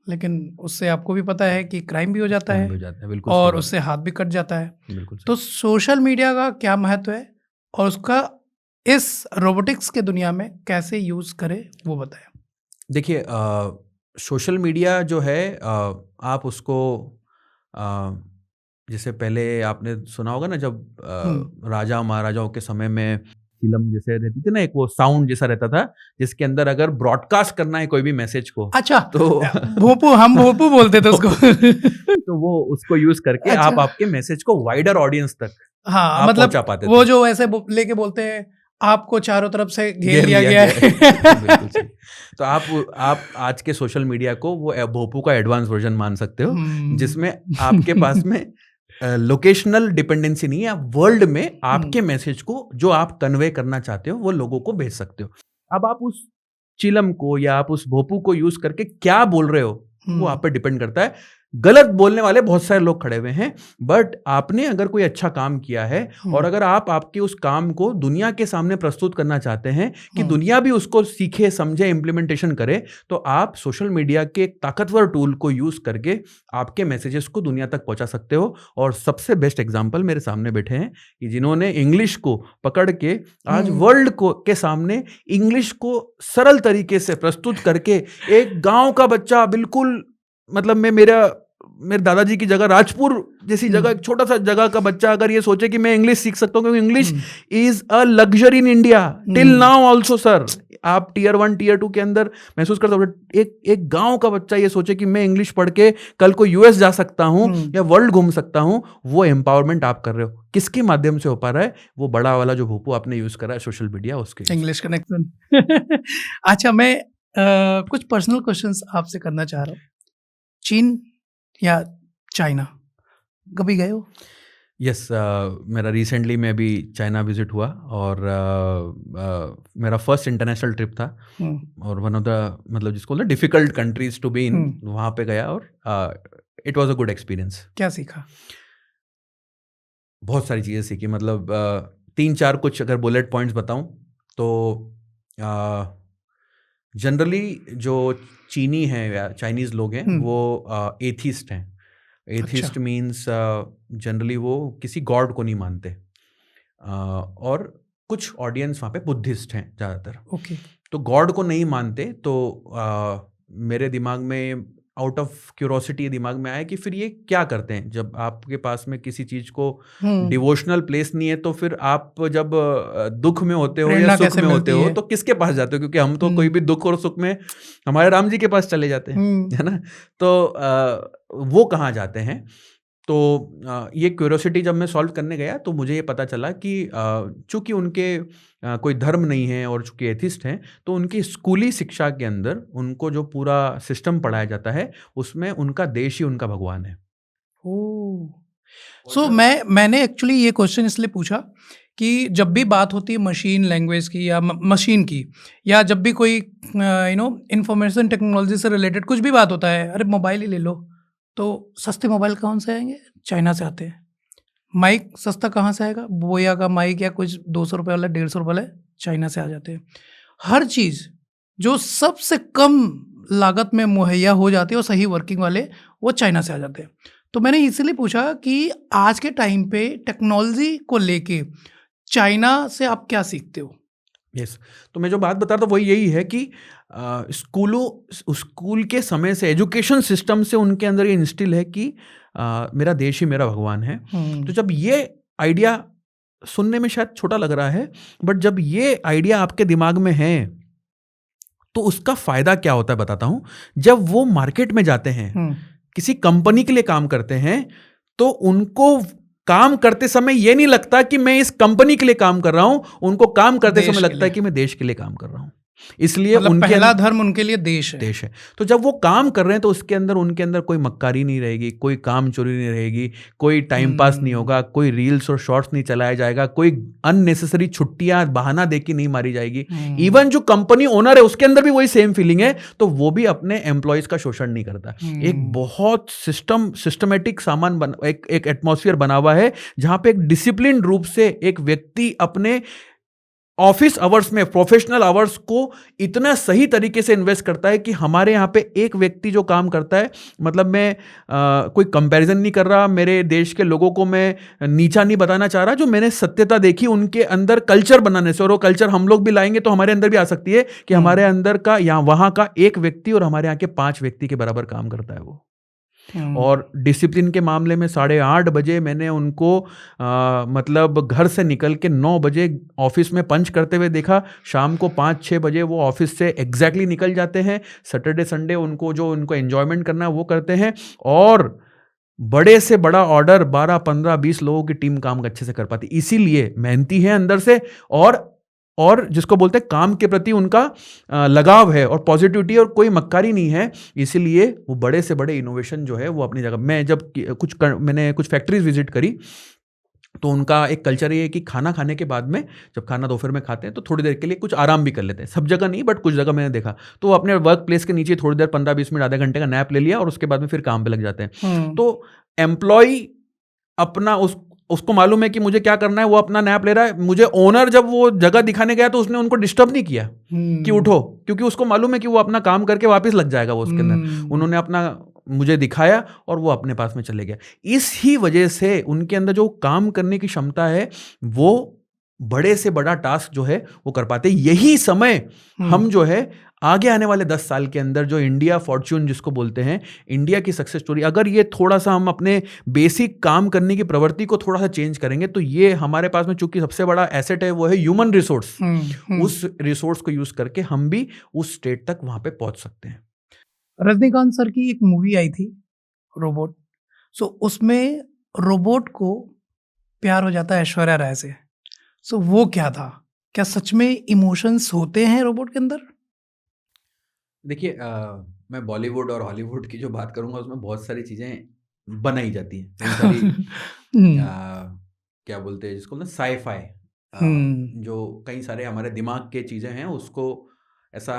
लेकिन उससे आपको भी पता है कि क्राइम भी हो जाता है और उससे हाथ भी कट जाता है। तो सोशल मीडिया का क्या महत्व है और उसका इस रोबोटिक्स के दुनिया में कैसे यूज करें, वो बताएं। देखिए, सोशल मीडिया जो है, आप उसको जैसे पहले आपने सुना होगा ना, जब राजा महाराजाओं के समय में फिल्म जैसे रहती थी ना, एक वो साउंड जैसा रहता था जिसके अंदर अगर ब्रॉडकास्ट करना है कोई भी मैसेज को, अच्छा, तो हम भोपू बोलते थे उसको तो वो उसको यूज करके अच्छा, आप आपके मैसेज को वाइडर ऑडियंस तक मतलब वो जो ऐसे लेके बोलते हैं आपको चारों तरफ से घेर लिया गया है। तो आप आज के सोशल मीडिया को वो भोपू का एडवांस वर्जन मान सकते हो, जिसमें आपके पास में लोकेशनल डिपेंडेंसी नहीं है, आप वर्ल्ड में आपके मैसेज को जो आप कन्वे करना चाहते हो वो लोगों को भेज सकते हो। अब आप उस चिलम को या आप उस भोपू को यूज करके क्या बोल रहे हो वो आप पे डिपेंड करता है। गलत बोलने वाले बहुत सारे लोग खड़े हुए हैं, बट आपने अगर कोई अच्छा काम किया है और अगर आप आपके उस काम को दुनिया के सामने प्रस्तुत करना चाहते हैं कि दुनिया भी उसको सीखे, समझे, इम्प्लीमेंटेशन करे, तो आप सोशल मीडिया के एक ताकतवर टूल को यूज करके आपके मैसेजेस को दुनिया तक पहुंचा सकते हो। और सबसे बेस्ट एग्जांपल मेरे सामने बैठे हैं कि जिन्होंने इंग्लिश को पकड़ के आज वर्ल्ड को के सामने इंग्लिश को सरल तरीके से प्रस्तुत करके एक गांव का बच्चा, बिल्कुल मतलब मेरे दादाजी की जगह राजपुर जैसी जगह, एक छोटा सा जगह का बच्चा अगर ये सोचे कि मैं इंग्लिश सीख सकता हूँ, क्योंकि English is a luxury in India till now also sir. आप टीयर 1 टीयर 2 के अंदर महसूस कर सकते हो। एक गांव का बच्चा ये सोचे कि मैं इंग्लिश पढ़ के कल को यूएस जा सकता हूँ या वर्ल्ड घूम सकता हूँ, वो एम्पावरमेंट आप कर रहे हो। किसके माध्यम से हो पा रहा है? वो बड़ा वाला जो भूपू आपने यूज करा है सोशल मीडिया, उसके इंग्लिश कनेक्शन। अच्छा, मैं कुछ पर्सनल क्वेश्चंस आपसे करना चाह रहा हूँ। चीन या चाइना कभी गए हो? यस, मेरा रिसेंटली में अभी चाइना विजिट हुआ और मेरा फर्स्ट इंटरनेशनल ट्रिप था और वन ऑफ द मतलब जिसको बोलते हैं difficult countries to be in, वहाँ पे गया और it was a good experience. क्या सीखा? बहुत सारी चीज़ें सीखी, मतलब 3-4 कुछ अगर बुलेट पॉइंट्स बताऊं तो जनरली जो चीनी हैं या चाइनीज़ लोग हैं वो एथिस्ट हैं। एथिस्ट मीन्स जनरली वो किसी गॉड को नहीं मानते और कुछ ऑडियंस वहाँ पे बुद्धिस्ट हैं ज़्यादातर। ओके। तो गॉड को नहीं मानते, तो मेरे दिमाग में आउट ऑफ क्यूरोसिटी दिमाग में आया कि फिर ये क्या करते हैं। जब आपके पास में किसी चीज़ को डिवोशनल प्लेस नहीं है, तो फिर आप जब दुख में होते हो या सुख में होते हो तो किसके पास जाते हो? क्योंकि हम तो कोई भी दुख और सुख में हमारे राम जी के पास चले जाते हैं, है ना? तो वो कहाँ जाते हैं? तो ये क्यूरोसिटी जब मैं सॉल्व करने गया तो मुझे ये पता चला कि चूंकि उनके कोई धर्म नहीं है और चूंकि एथिस्ट हैं, तो उनकी स्कूली शिक्षा के अंदर उनको जो पूरा सिस्टम पढ़ाया जाता है उसमें उनका देश ही उनका भगवान है। सो मैंने एक्चुअली ये क्वेश्चन इसलिए पूछा कि जब भी बात होती है मशीन लैंग्वेज की या मशीन की, या जब भी कोई इंफॉर्मेशन टेक्नोलॉजी से रिलेटेड कुछ भी बात होता है, अरे मोबाइल ही ले लो, तो सस्ते मोबाइल कौन से आएंगे? चाइना से आते हैं। माइक सस्ता कहाँ से आएगा? बोया का माइक या कुछ 200 रुपये वाला, 150 रुपये वाला, चाइना से आ जाते हैं। हर चीज़ जो सबसे कम लागत में मुहैया हो जाती है और सही वर्किंग वाले, वो चाइना से आ जाते हैं। तो मैंने इसलिए पूछा कि आज के टाइम पे टेक्नोलॉजी को लेके चाइना से आप क्या सीखते हो? यस, तो मैं जो बात बता रहा था वही यही है कि स्कूल के समय से, एजुकेशन सिस्टम से उनके अंदर ये इंस्टिल है कि मेरा देश ही मेरा भगवान है। तो जब ये आइडिया सुनने में शायद छोटा लग रहा है, बट जब ये आइडिया आपके दिमाग में है तो उसका फायदा क्या होता है बताता हूं। जब वो मार्केट में जाते हैं, किसी कंपनी के लिए काम करते हैं, तो उनको काम करते समय ये नहीं लगता कि मैं इस कंपनी के लिए काम कर रहा हूं, उनको काम करते समय लगता है कि मैं देश के लिए काम कर रहा हूं। इसलिए मतलब पहला धर्म उनके लिए देश है। तो जब वो काम कर रहे हैं तो उसके अंदर उनके अंदर कोई मक्कारी नहीं रहेगी, कोई काम चोरी नहीं रहेगी, कोई टाइम पास नहीं होगा, कोई रील्स और शॉर्ट्स नहीं चलाया जाएगा, कोई अननेसेसरी छुट्टियां बहाना देके नहीं मारी जाएगी। इवन जो कंपनी ओनर है उसके अंदर भी वही सेम फीलिंग है, तो वो भी अपने एम्प्लॉयज का शोषण नहीं करता। एक बहुत सिस्टमेटिक एक एटमॉस्फेयर बना हुआ है जहां पे एक डिसिप्लिन रूप से एक व्यक्ति अपने ऑफिस आवर्स में, प्रोफेशनल आवर्स को इतना सही तरीके से इन्वेस्ट करता है कि हमारे यहाँ पे एक व्यक्ति जो काम करता है, मतलब मैं कोई कंपैरिजन नहीं कर रहा, मेरे देश के लोगों को मैं नीचा नहीं बताना चाह रहा, जो मैंने सत्यता देखी उनके अंदर कल्चर बनाने से, और वो कल्चर हम लोग भी लाएंगे तो हमारे अंदर भी आ सकती है कि हमारे अंदर का या वहाँ का एक व्यक्ति और हमारे यहाँ के 5 व्यक्ति के बराबर काम करता है वो। और डिसिप्लिन के मामले में 8:30 बजे मैंने उनको मतलब घर से निकल के 9 बजे ऑफिस में पंच करते हुए देखा। शाम को 5-6 बजे वो ऑफिस से एग्जैक्टली निकल जाते हैं। सैटरडे संडे उनको एंजॉयमेंट करना है वो करते हैं, और बड़े से बड़ा ऑर्डर 12, 15, 20 लोगों की टीम काम अच्छे से कर पाती। इसीलिए मेहनती है अंदर से और और जिसको बोलते हैं काम के प्रति उनका लगाव है और पॉजिटिविटी और कोई मक्कारी नहीं है, इसीलिए वो बड़े से बड़े इनोवेशन जो है वो अपनी जगह। मैं जब मैंने कुछ फैक्ट्रीज विजिट करी तो उनका एक कल्चर ये है कि खाना खाने के बाद में, जब खाना दोपहर में खाते हैं तो थोड़ी देर के लिए कुछ आराम भी कर लेते हैं। सब जगह नहीं बट कुछ जगह मैंने देखा, तो वो अपने वर्क प्लेस के नीचे थोड़ी देर 15-20 मिनट आधे घंटे का नैप ले लिया और उसके बाद में फिर काम पे लग जाते हैं। तो एम्प्लॉय अपना उसको मालूम है कि मुझे क्या करना है, वो अपना नैप ले रहा है। मुझे ओनर जब वो जगह दिखाने गया तो उसने उनको डिस्टर्ब नहीं किया कि उठो, क्योंकि उसको मालूम है कि वो अपना काम करके वापस लग जाएगा वो उसके अंदर। उन्होंने अपना मुझे दिखाया और वो अपने पास में चले गया। इस ही वजह से उनके अंदर जो काम करने की क्षमता है वो बड़े से बड़ा टास्क जो है वो कर पाते। यही समय हम जो है आगे आने वाले 10 साल के अंदर जो इंडिया फॉर्च्यून जिसको बोलते हैं, इंडिया की सक्सेस स्टोरी, अगर ये थोड़ा सा हम अपने बेसिक काम करने की प्रवृत्ति को थोड़ा सा चेंज करेंगे तो ये हमारे पास में, चूंकि सबसे बड़ा एसेट है वो है ह्यूमन रिसोर्स, उस रिसोर्स को यूज करके हम भी उस स्टेट तक वहां पे पहुंच सकते हैं। रजनीकांत सर की एक मूवी आई थी रोबोट, सो उसमें रोबोट को प्यार हो जाता है ऐश्वर्या राय से। सो वो क्या था, क्या सच में इमोशंस होते हैं रोबोट के अंदर? देखिए, मैं बॉलीवुड और हॉलीवुड की जो बात करूंगा उसमें बहुत सारी चीजें बनाई जाती हैं, कई सारी क्या बोलते हैं जिसको ना साई-फाई, जो कई सारे हमारे दिमाग के चीजें हैं उसको ऐसा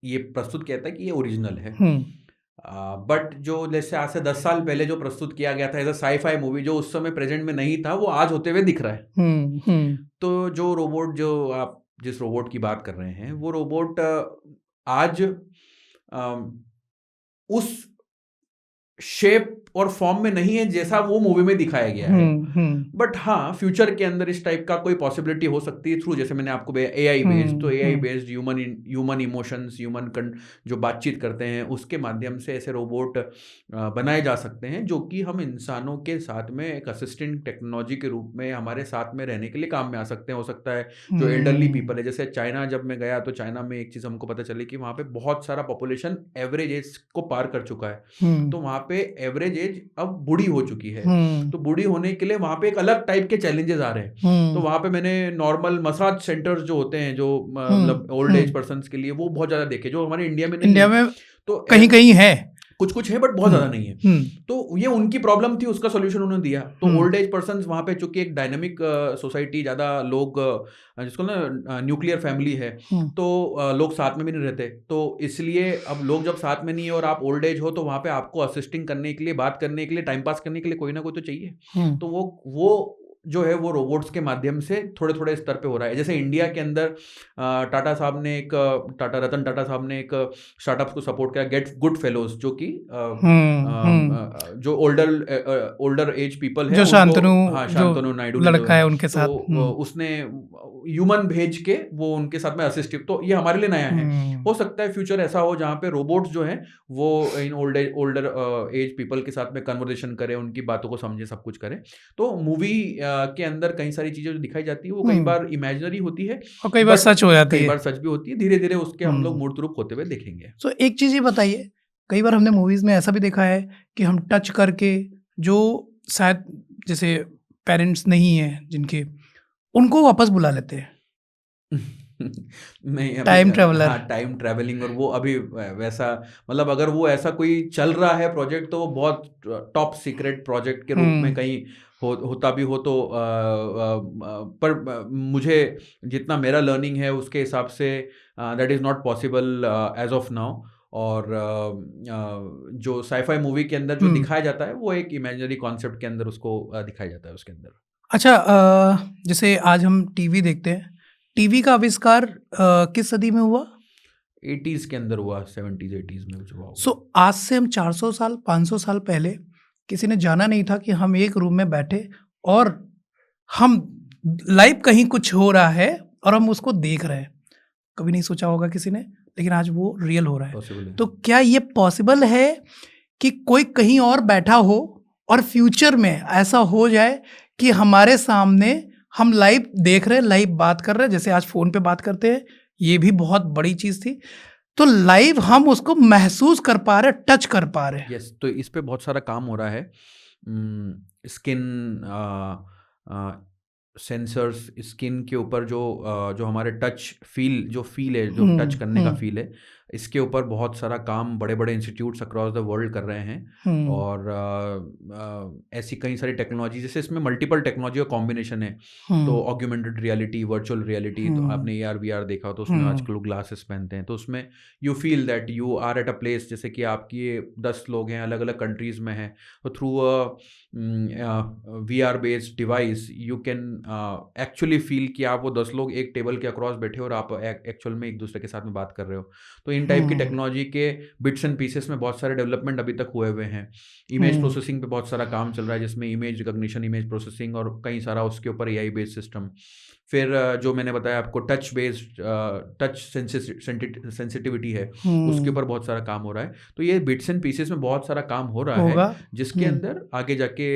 ये प्रस्तुत किया था कि ये ओरिजिनल है। बट जो जैसे आज से 10 साल पहले जो प्रस्तुत किया गया था एज अ साई-फाई मूवी, जो उस समय प्रेजेंट में नहीं था, वो आज होते हुए दिख रहा है। तो जो रोबोट, जो आप जिस रोबोट की बात कर रहे हैं, वो रोबोट आज उस शेप और फॉर्म में नहीं है जैसा वो मूवी में दिखाया गया है। बट हाँ, फ्यूचर के अंदर इस टाइप का कोई पॉसिबिलिटी हो सकती है थ्रू, जैसे मैंने आपको एआई बेस्ड, तो एआई बेस्ड ह्यूमन इमोशंस, जो बातचीत करते हैं उसके माध्यम से ऐसे रोबोट बनाए जा सकते हैं जो कि हम इंसानों के साथ में एक असिस्टेंट टेक्नोलॉजी के रूप में हमारे साथ में रहने के लिए काम में आ सकते हैं। हो सकता है जो एल्डरली पीपल है, जैसे चाइना जब मैं गया तो चाइना में एक चीज़ हमको पता चली कि वहाँ पे बहुत सारा पॉपुलेशन एवरेज एज को पार कर चुका है। तो वहाँ पे एवरेज एज अब बूढ़ी हो चुकी है। तो बूढ़ी होने के लिए वहाँ पे एक अलग टाइप के चैलेंजेस आ रहे हैं। तो वहाँ पे मैंने नॉर्मल मसाज सेंटर्स जो होते हैं, जो मतलब ओल्ड एज पर्सन्स के लिए, वो बहुत ज्यादा देखे, जो हमारे इंडिया में नहीं है। तो कहीं कहीं है, कुछ है बट बहुत ज्यादा नहीं है। तो ये उनकी प्रॉब्लम थी, उसका सॉल्यूशन उन्होंने दिया। तो ओल्ड एज पर्सन्स वहाँ पे, चूंकि एक डायनामिक सोसाइटी, ज्यादा लोग जिसको ना न्यूक्लियर फैमिली है, तो लोग साथ में भी नहीं रहते, तो इसलिए अब लोग जब साथ में नहीं है और आप ओल्ड एज हो तो वहाँ पे आपको असिस्टिंग करने के लिए, बात करने के लिए, टाइम पास करने के लिए कोई ना कोई तो चाहिए। तो वो जो है वो रोबोट्स के माध्यम से थोड़े थोड़े स्तर पे हो रहा है। जैसे इंडिया के अंदर टाटा साहब ने एक रतन टाटा साहब ने एक स्टार्टअप्स को सपोर्ट किया, गेट गुड फेलोज, जो कि जो ओल्डर एज पीपल है, जो शांतनु नायडू लड़का है उनके साथ, तो उसने ह्यूमन भेज के वो उनके साथ में असिस्टिव, तो ये हमारे लिए नया है। हो सकता है फ्यूचर ऐसा हो जहाँ पे रोबोट्स जो हैं वो इन ओल्डर एज पीपल के साथ में कन्वर्सेशन करें, उनकी बातों को समझे, सब कुछ करें। तो मूवी के अंदर कई सारी चीजें जो दिखाई जाती है वो कई बार इमेजिनरी होती है और कई बार सच हो जाती है, कई बार सच भी होती है। धीरे धीरे उसके हम लोग मूर्त रूप होते हुए देखेंगे। तो एक चीज ये बताइए, कई बार हमने मूवीज में ऐसा भी देखा है कि हम टच करके, जो शायद जैसे पेरेंट्स नहीं है जिनके, उनको वापस बुला लेते हैं। नहीं, टाइम ट्रेवलर, हाँ, टाइम ट्रेवलिंग, और वो अभी वैसा, मतलब अगर वो ऐसा कोई चल रहा है प्रोजेक्ट तो वो बहुत टॉप सीक्रेट प्रोजेक्ट के रूप में कहीं होता भी हो तो पर मुझे जितना मेरा लर्निंग है उसके हिसाब से that is not possible as of now. और जो साईफाई मूवी के अंदर जो दिखाया जाता है वो एक इमेजिनरी कॉन्सेप्ट के अंदर उसको दिखाया जाता है उसके अंदर। अच्छा, जैसे आज हम टीवी देखते हैं, टीवी का आविष्कार किस सदी में हुआ? 80s के अंदर हुआ, 70s 80s में हुआ। सो आज से हम 400 साल 500 साल पहले किसी ने जाना नहीं था कि हम एक रूम में बैठे और हम लाइव कहीं कुछ हो रहा है और हम उसको देख रहे हैं। कभी नहीं सोचा होगा किसी ने, लेकिन आज वो रियल हो रहा है। तो क्या ये पॉसिबल है कि कोई कहीं और बैठा हो और फ्यूचर में ऐसा हो जाए कि हमारे सामने हम लाइव देख रहे हैं, लाइव बात कर रहे हैं, जैसे आज फ़ोन पे बात करते हैं, ये भी बहुत बड़ी चीज़ थी। तो लाइव हम उसको महसूस कर पा रहे, टच कर पा रहे हैं। यस, तो इस पे बहुत सारा काम हो रहा है। स्किन सेंसर्स स्किन के ऊपर जो हमारे टच फील है, जो टच हम्म करने का फील है, इसके ऊपर बहुत सारा काम बड़े बड़े इंस्टीट्यूट्स अक्रॉस द वर्ल्ड कर रहे हैं। और ऐसी कई सारी टेक्नोलॉजी, जैसे इसमें मल्टीपल टेक्नोलॉजी का कॉम्बिनेशन है। तो ऑग्यूमेंटेड रियलिटी, वर्चुअल रियलिटी, तो आपने AR VR देखा हो, तो उसमें आजकल लोग ग्लासेस पहनते हैं, तो उसमें you feel that you are at a place, जैसे कि आपकी 10 लोग हैं, अलग अलग कंट्रीज में हैं, तो through VR based device you can actually feel कि आप वो 10 लोग एक टेबल के अक्रॉस बैठे हो और आप एक्चुअल में एक दूसरे के साथ में बात कर रहे हो। तो इन टाइप की टेक्नोलॉजी के बिट्स एंड पीसेस में बहुत सारे डेवलपमेंट अभी तक हुए हुए हैं। इमेज प्रोसेसिंग पे बहुत सारा काम चल रहा है, जिसमें इमेज रिकॉग्निशन, इमेज प्रोसेसिंग और कई सारा उसके ऊपर AI बेस्ड सिस्टम। फिर जो मैंने बताया आपको टच बेस्ड, टच सेंसिटिविटी है, उसके ऊपर बहुत सारा काम हो रहा है। तो ये बिट्स एंड पीसेस में बहुत सारा काम हो रहा है, जिसके अंदर आगे जाके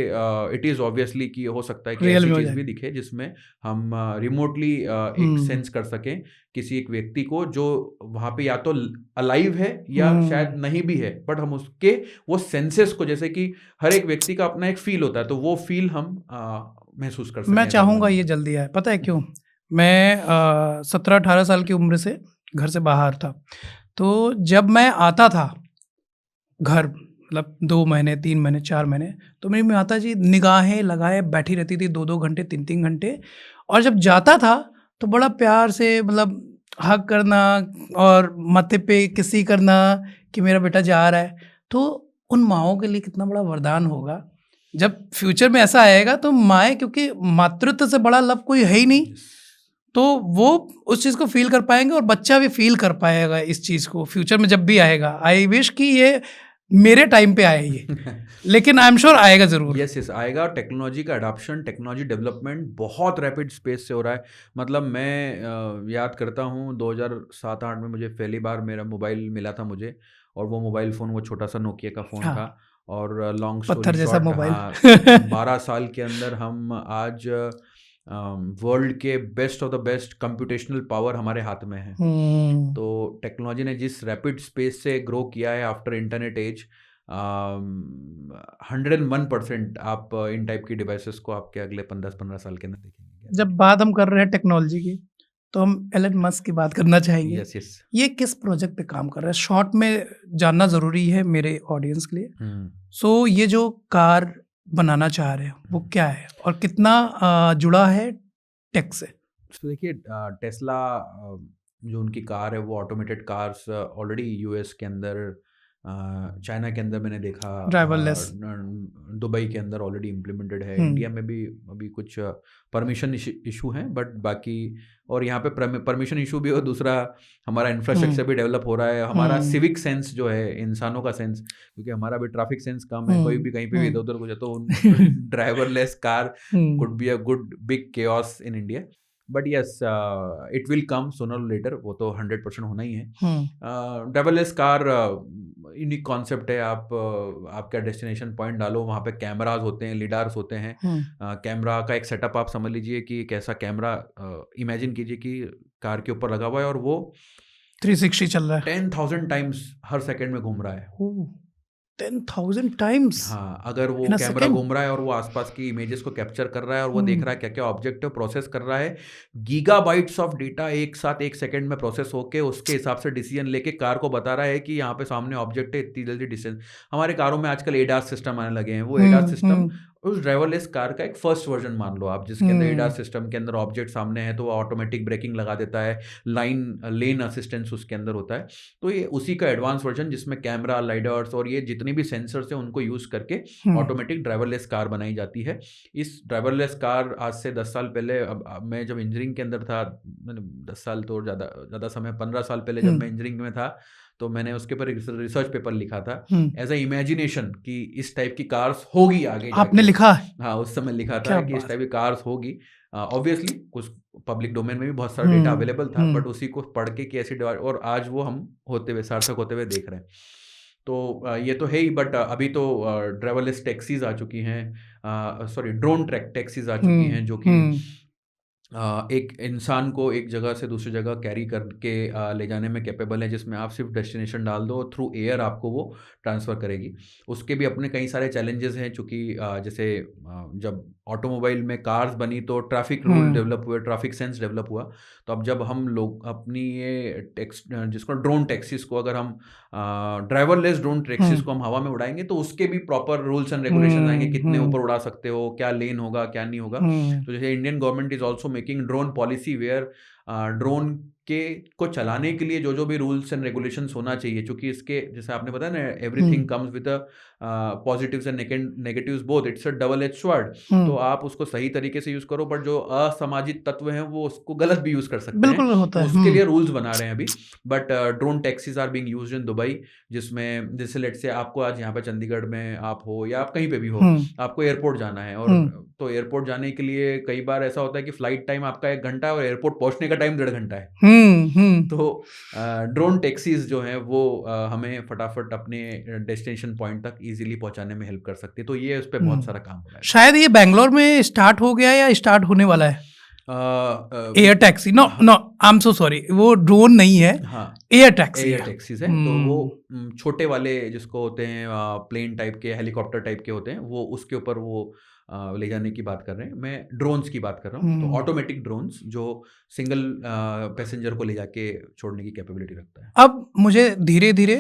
इट इज़ ऑब्वियसली कि हो सकता है कि ऐसी चीज़ भी दिखे जिसमें हम रिमोटली एक सेंस कर सकें किसी एक व्यक्ति को, जो वहाँ पे या तो अलाइव है या शायद नहीं भी है, बट हम उसके वो सेंसेस को, जैसे कि हर एक व्यक्ति का अपना एक फील होता है, तो वो फील हम महसूस कर सकें। मैं चाहूँगा ये जल्दी आए, पता है क्यों? मैं 17-18 साल की उम्र से घर से बाहर था, तो जब मैं आता था घर, मतलब 2 महीने, 3 महीने, 4 महीने, तो मेरी माता जी निगाहें लगाए बैठी रहती थी 2-2 घंटे, 3-3 घंटे, और जब जाता था तो बड़ा प्यार से, मतलब हग करना और माथे पे किसी करना कि मेरा बेटा जा रहा है। तो उन माँओं के लिए कितना बड़ा वरदान होगा जब फ्यूचर में ऐसा आएगा, तो माएँ, क्योंकि मातृत्व से बड़ा लव कोई है ही नहीं, तो वो उस चीज़ को फील कर पाएंगे और बच्चा भी फील कर पाएगा इस चीज़ को फ्यूचर में जब भी आएगा। आई विश कि ये मेरे टाइम पे आए ये लेकिन आई एम श्योर आएगा जरूर। यस आएगा। टेक्नोलॉजी का अडॉप्शन, टेक्नोलॉजी डेवलपमेंट बहुत रैपिड स्पेस से हो रहा है। मतलब मैं याद करता हूँ 2007-8 में मुझे पहली बार मेरा मोबाइल मिला था मुझे, और वो मोबाइल फ़ोन वो छोटा सा नोकिया का फ़ोन था। और लॉन्ग पत्थर स्टोरी जैसा शॉर्ट, मोबाइल। हाँ 12 साल के अंदर हम आज वर्ल्ड के best of the best computational power हमारे हाथ में है। तो टेक्नोलॉजी ने जिस रैपिड स्पेस से ग्रो किया है आफ्टर इंटरनेट एज, 101% आप इन टाइप की डिवाइसेस को आपके अगले 10-15 साल के अंदर देखेंगे। जब बात हम कर रहे हैं टेक्नोलॉजी की, तो हम एलन मस्क की बात करना चाहेंगे। यस ये किस प्रोजेक्ट पे काम कर रहा है? शॉर्ट में जानना ज़रूरी है मेरे ऑडियंस के लिए। सो ये जो कार बनाना चाह रहे हो वो क्या है और कितना जुड़ा है टेक से? तो देखिए, टेस्ला जो उनकी कार है, वो ऑटोमेटेड कार्स ऑलरेडी US के अंदर, चाइना के अंदर मैंने देखा, ड्राइवरलेस, दुबई के अंदर ऑलरेडी इम्प्लीमेंटेड है। इंडिया में भी अभी कुछ परमिशन इशू हैं, बट बाकी, और यहाँ पे परमिशन इशू भी, और दूसरा हमारा इंफ्रास्ट्रक्चर भी डेवलप हो रहा है। हमारा सिविक सेंस जो है, इंसानों का सेंस, क्योंकि हमारा भी ट्रैफिक सेंस कम है, कोई भी कहीं पे भी इधर उधर कुछ है तो driverless car could be a good big chaos in India. But yes, it will come sooner later, वो तो 100% होना ही है। ड्राइवरलेस कार यूनिक कॉन्सेप्ट है। आपका डेस्टिनेशन पॉइंट डालो, वहाँ पे कैमराज होते हैं, लिडार्स होते हैं। कैमरा का एक सेटअप आप समझ लीजिए कि एक ऐसा कैमरा इमेजिन कीजिए कि कार के ऊपर लगा हुआ है, और वो 360 चल रहा है, 10,000 टाइम्स हर सेकंड में घूम रहा है। 10,000 टाइम्स? हाँ, अगर वो कैमरा घूम रहा है और वो आसपास की इमेजेस को कैप्चर कर रहा है, और वो देख रहा है क्या क्या ऑब्जेक्ट है, प्रोसेस कर रहा है, गीगाबाइट्स ऑफ डेटा एक साथ 1 सेकंड में प्रोसेस होके उसके हिसाब से डिसीजन लेके कार को बता रहा है कि यहाँ पे सामने ऑब्जेक्ट है, इतनी जल्दी डिस्टेंस। हमारे कारों में आजकल ADAS सिस्टम आने लगे हैं। वो ADAS सिस्टम उस ड्राइवरलेस कार का एक फर्स्ट वर्जन मान लो आप, जिसके अंदर ADAS सिस्टम के अंदर ऑब्जेक्ट सामने है तो वो ऑटोमेटिक ब्रेकिंग लगा देता है, लेन असिस्टेंस उसके अंदर होता है। तो ये उसी का एडवांस वर्जन, जिसमें कैमरा, लाइडर्स और ये जितने भी सेंसर्स हैं उनको यूज करके ऑटोमेटिक ड्राइवरलेस कार बनाई जाती है। इस ड्राइवरलेस कार आज से 10 साल पहले, अब मैं जब इंजीनियरिंग के अंदर था, मैंने 10 साल तो ज़्यादा समय, 15 साल पहले जब मैं इंजीनियरिंग में था, तो मैंने उसके ऊपर रिसर्च पेपर लिखा था एज ए इमेजिनेशन कि इस टाइप की कार्स होगी आगे। आपने लिखा? हाँ, उस समय लिखा था कि इस टाइप की कार्स होगी। ऑब्वियसली कुछ पब्लिक डोमेन में भी बहुत सारा डेटा अवेलेबल था, बट उसी को पढ़ के कि ऐसी डिवाइस, और आज वो हम होते हुए, सार्थक होते हुए देख रहे हैं। तो ये तो है ही, बट अभी तो ड्राइवरलेस टैक्सीज आ चुकी हैं, सॉरी ड्रोन टैक्सीज आ चुकी हैं, जो कि एक इंसान को एक जगह से दूसरी जगह कैरी करके ले जाने में कैपेबल है, जिसमें आप सिर्फ डेस्टिनेशन डाल दो और थ्रू एयर आपको वो ट्रांसफ़र करेगी। उसके भी अपने कई सारे चैलेंजेस हैं, चूँकि जैसे जब ऑटोमोबाइल में कार्स बनी तो ट्रैफिक रूल डेवलप हुए, ट्रैफिक सेंस डेवलप हुआ। तो अब जब हम लोग अपनी ये जिसको ड्रोन टैक्सीज़ को अगर हम ड्राइवरलेस ड्रोन टैक्सीज़ को हम हवा में उड़ाएँगे, तो उसके भी प्रॉपर रूल्स एंड रेगुलेशंस आएँगे, कितने ऊपर उड़ा सकते हो, क्या लेन होगा, क्या नहीं होगा। तो जैसे Indian government is also making drone policy where drone के को चलाने के लिए जो जो भी रूल्स एंड रेगुलेशंस होना चाहिए, क्योंकि इसके जैसे आपने बताया ना, everything comes with positives and negatives both, it's a double edge sword. तो आप उसको सही तरीके से यूज करो, बट जो असामाजिक तत्व हैं वो उसको गलत भी यूज कर सकते हैं। बिल्कुल होता तो है। उसके लिए रूल्स बना रहे हैं अभी। But drone taxis are being used in Dubai, जिसमें जैसे लेट से आपको आज यहाँ पे चंडीगढ़ में आप हो या आप कहीं पे भी हो, आपको एयरपोर्ट जाना है, और तो एयरपोर्ट जाने के लिए कई बार ऐसा होता है कि फ्लाइट टाइम आपका 1 घंटा है और एयरपोर्ट पहुंचने का टाइम 1.5 घंटा है। तो ड्रोन टैक्सीज जो हैं वो हमें फटाफट अपने डेस्टिनेशन पॉइंट तक इजीली पहुंचाने में हेल्प कर सकती है। तो ये उस पर बहुत सारा काम हो रहा है। शायद ये बैंगलोर में स्टार्ट हो गया या स्टार्ट होने वाला है air taxi. No no, I am so sorry, वो ड्रोन नहीं है, हाँ, एयर टैक्सी एयर टैक्सीज है। तो वो छोटे वाले जिसको होते हैं प्लेन टाइप के, हेलीकॉप्टर टाइप के होते हैं, वो उसके ऊपर वो ले जाने की बात कर रहे हैं। मैं ड्रोन्स की बात कर रहा हूँ। तो ऑटोमेटिक ड्रोन्स जो सिंगल पैसेंजर को ले जाके छोड़ने की कैपेबिलिटी रखता है। अब मुझे धीरे धीरे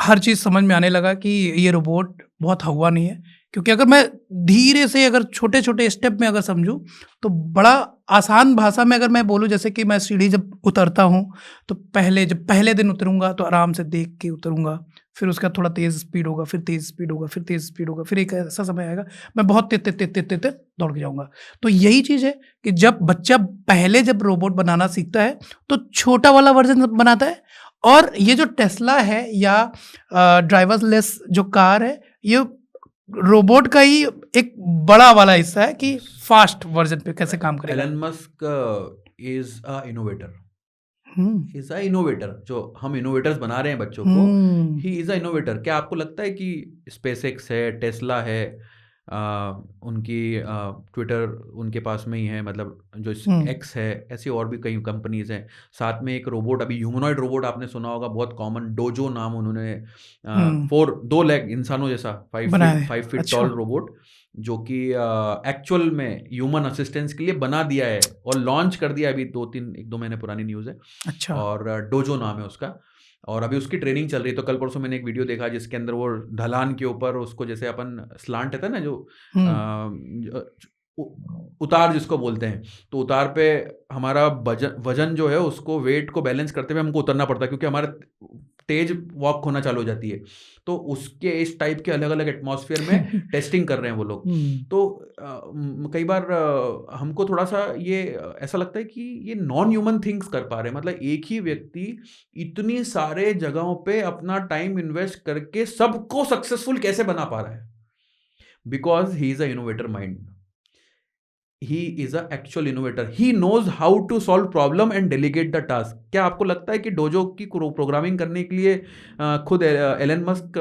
हर चीज़ समझ में आने लगा कि ये रोबोट बहुत हवा नहीं है, क्योंकि अगर मैं धीरे से, अगर छोटे छोटे स्टेप में अगर समझूं, तो बड़ा आसान भाषा में अगर मैं बोलूं, जैसे कि मैं सीढ़ी जब उतरता हूं तो जब पहले दिन उतरूंगा तो आराम से देख के उतरूंगा, फिर उसका थोड़ा तेज़ स्पीड होगा, फिर तेज़ स्पीड होगा, फिर तेज़ स्पीड होगा, फिर एक ऐसा समय आएगा मैं बहुत तेज तेज तेज तेज तेज तेज दौड़ के जाऊंगा। तो यही चीज़ है कि जब बच्चा पहले जब रोबोट बनाना सीखता है तो छोटा वाला वर्जन बनाता है, और ये जो टेस्ला है या ड्राइवरलेस जो कार है, ये रोबोट का ही एक बड़ा वाला हिस्सा है कि फास्ट वर्जन पे कैसे काम करेगा। Elon Musk is a innovator. जो हम इनोवेटर्स बना रहे हैं बच्चों को, ही इज अ इनोवेटर। क्या आपको लगता है कि स्पेसएक्स है, टेस्ला है, उनकी ट्विटर उनके पास में ही है, मतलब जो एक्स है, ऐसी और भी कई कंपनीज हैं। साथ में एक रोबोट, अभी ह्यूमनॉइड रोबोट आपने सुना होगा, बहुत कॉमन, डोजो नाम, उन्होंने 2 लेग इंसानों जैसा 5 फीट टॉल रोबोट, जो कि एक्चुअल में ह्यूमन असिस्टेंस के लिए बना दिया है और लॉन्च कर दिया। अभी 1-2 महीने पुरानी न्यूज़ है। अच्छा। और डोजो नाम है उसका, और अभी उसकी ट्रेनिंग चल रही है। तो कल परसों मैंने एक वीडियो देखा जिसके अंदर वो ढलान के ऊपर उसको, जैसे अपन स्लांट रहता है ना, जो उतार जिसको बोलते हैं, तो उतार पे हमारा वजन जो है, उसको वेट को बैलेंस करते हुए हमको उतरना पड़ता है, क्योंकि हमारा तेज वॉक होना चालू हो जाती है। तो उसके इस टाइप के अलग अलग एटमॉस्फेयर में टेस्टिंग कर रहे हैं वो लोग। तो कई बार हमको थोड़ा सा ये ऐसा लगता है कि ये नॉन ह्यूमन थिंग्स कर पा रहे हैं। मतलब एक ही व्यक्ति इतनी सारे जगहों पे अपना टाइम इन्वेस्ट करके सबको सक्सेसफुल कैसे बना पा रहा है, because he is a innovator mind. He is a actual innovator. He knows how to solve problem and delegate the task. क्या आपको लगता है कि डोजो की प्रोग्रामिंग करने के लिए खुद एलन मस्क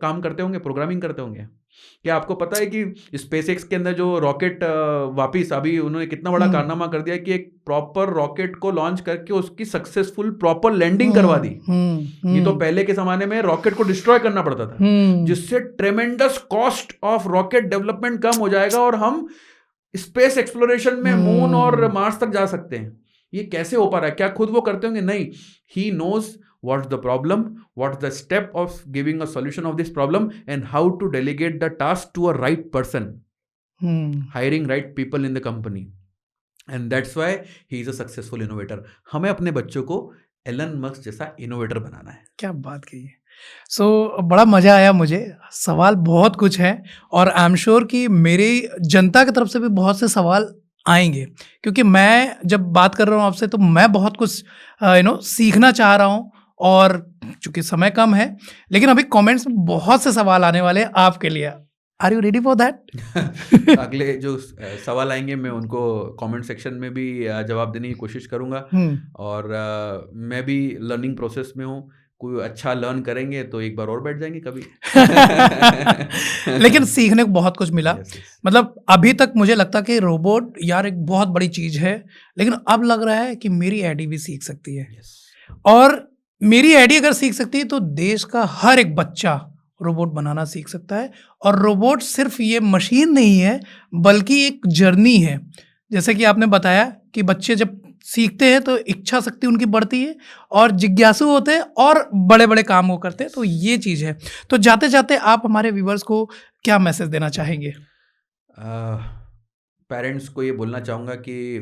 काम करते होंगे, प्रोग्रामिंग करते होंगे? क्या आपको पता है कि स्पेसएक्स के अंदर जो रॉकेट वापिस अभी उन्होंने कितना बड़ा कारनामा कर दिया कि एक प्रॉपर रॉकेट को लॉन्च करके उसकी सक्सेसफुल प्रॉपर लैंडिंग करवा दी। ये तो पहले के जमाने में रॉकेट को डिस्ट्रॉय करना पड़ता था, जिससे tremendous cost of rocket development कम हो जाएगा और हम स्पेस एक्सप्लोरेशन में मून और मार्स तक जा सकते हैं। ये कैसे हो पा रहा है? क्या खुद वो करते होंगे? नहीं। He knows what's the problem, what's the step of giving a solution of this problem, and how to delegate the task to a right person, hiring right people in the company, and that's why he is a successful innovator. हमें अपने बच्चों को Elon Musk जैसा innovator बनाना है। क्या बात कही है। बड़ा मज़ा आया मुझे। सवाल बहुत कुछ हैं, और आई एम श्योर कि मेरी जनता की तरफ से भी बहुत से सवाल आएंगे, क्योंकि मैं जब बात कर रहा हूँ आपसे तो मैं बहुत कुछ सीखना चाह रहा हूँ, और चूंकि समय कम है, लेकिन अभी कमेंट्स में बहुत से सवाल आने वाले हैं आपके लिए। Are you ready for that? अगले जो सवाल आएंगे मैं उनको कमेंट सेक्शन में भी जवाब देने की कोशिश करूंगा, और मैं भी लर्निंग प्रोसेस में हूँ। कोई अच्छा लर्न करेंगे तो एक बार और बैठ जाएंगे कभी। लेकिन सीखने को बहुत कुछ मिला। Yes, yes. मतलब अभी तक मुझे लगता कि रोबोट यार एक बहुत बड़ी चीज है, लेकिन अब लग रहा है कि मेरी आईडी भी सीख सकती है। Yes. और मेरी आईडी अगर सीख सकती है तो देश का हर एक बच्चा रोबोट बनाना सीख सकता है। और रोबोट सिर्फ ये मशीन नहीं है, बल्कि एक जर्नी है। जैसे कि आपने बताया कि बच्चे जब सीखते हैं तो इच्छा शक्ति उनकी बढ़ती है और जिज्ञासु होते हैं और बड़े बड़े काम वो करते हैं। तो ये चीज़ है। तो जाते जाते आप हमारे व्यूवर्स को क्या मैसेज देना चाहेंगे? पेरेंट्स को ये बोलना चाहूँगा कि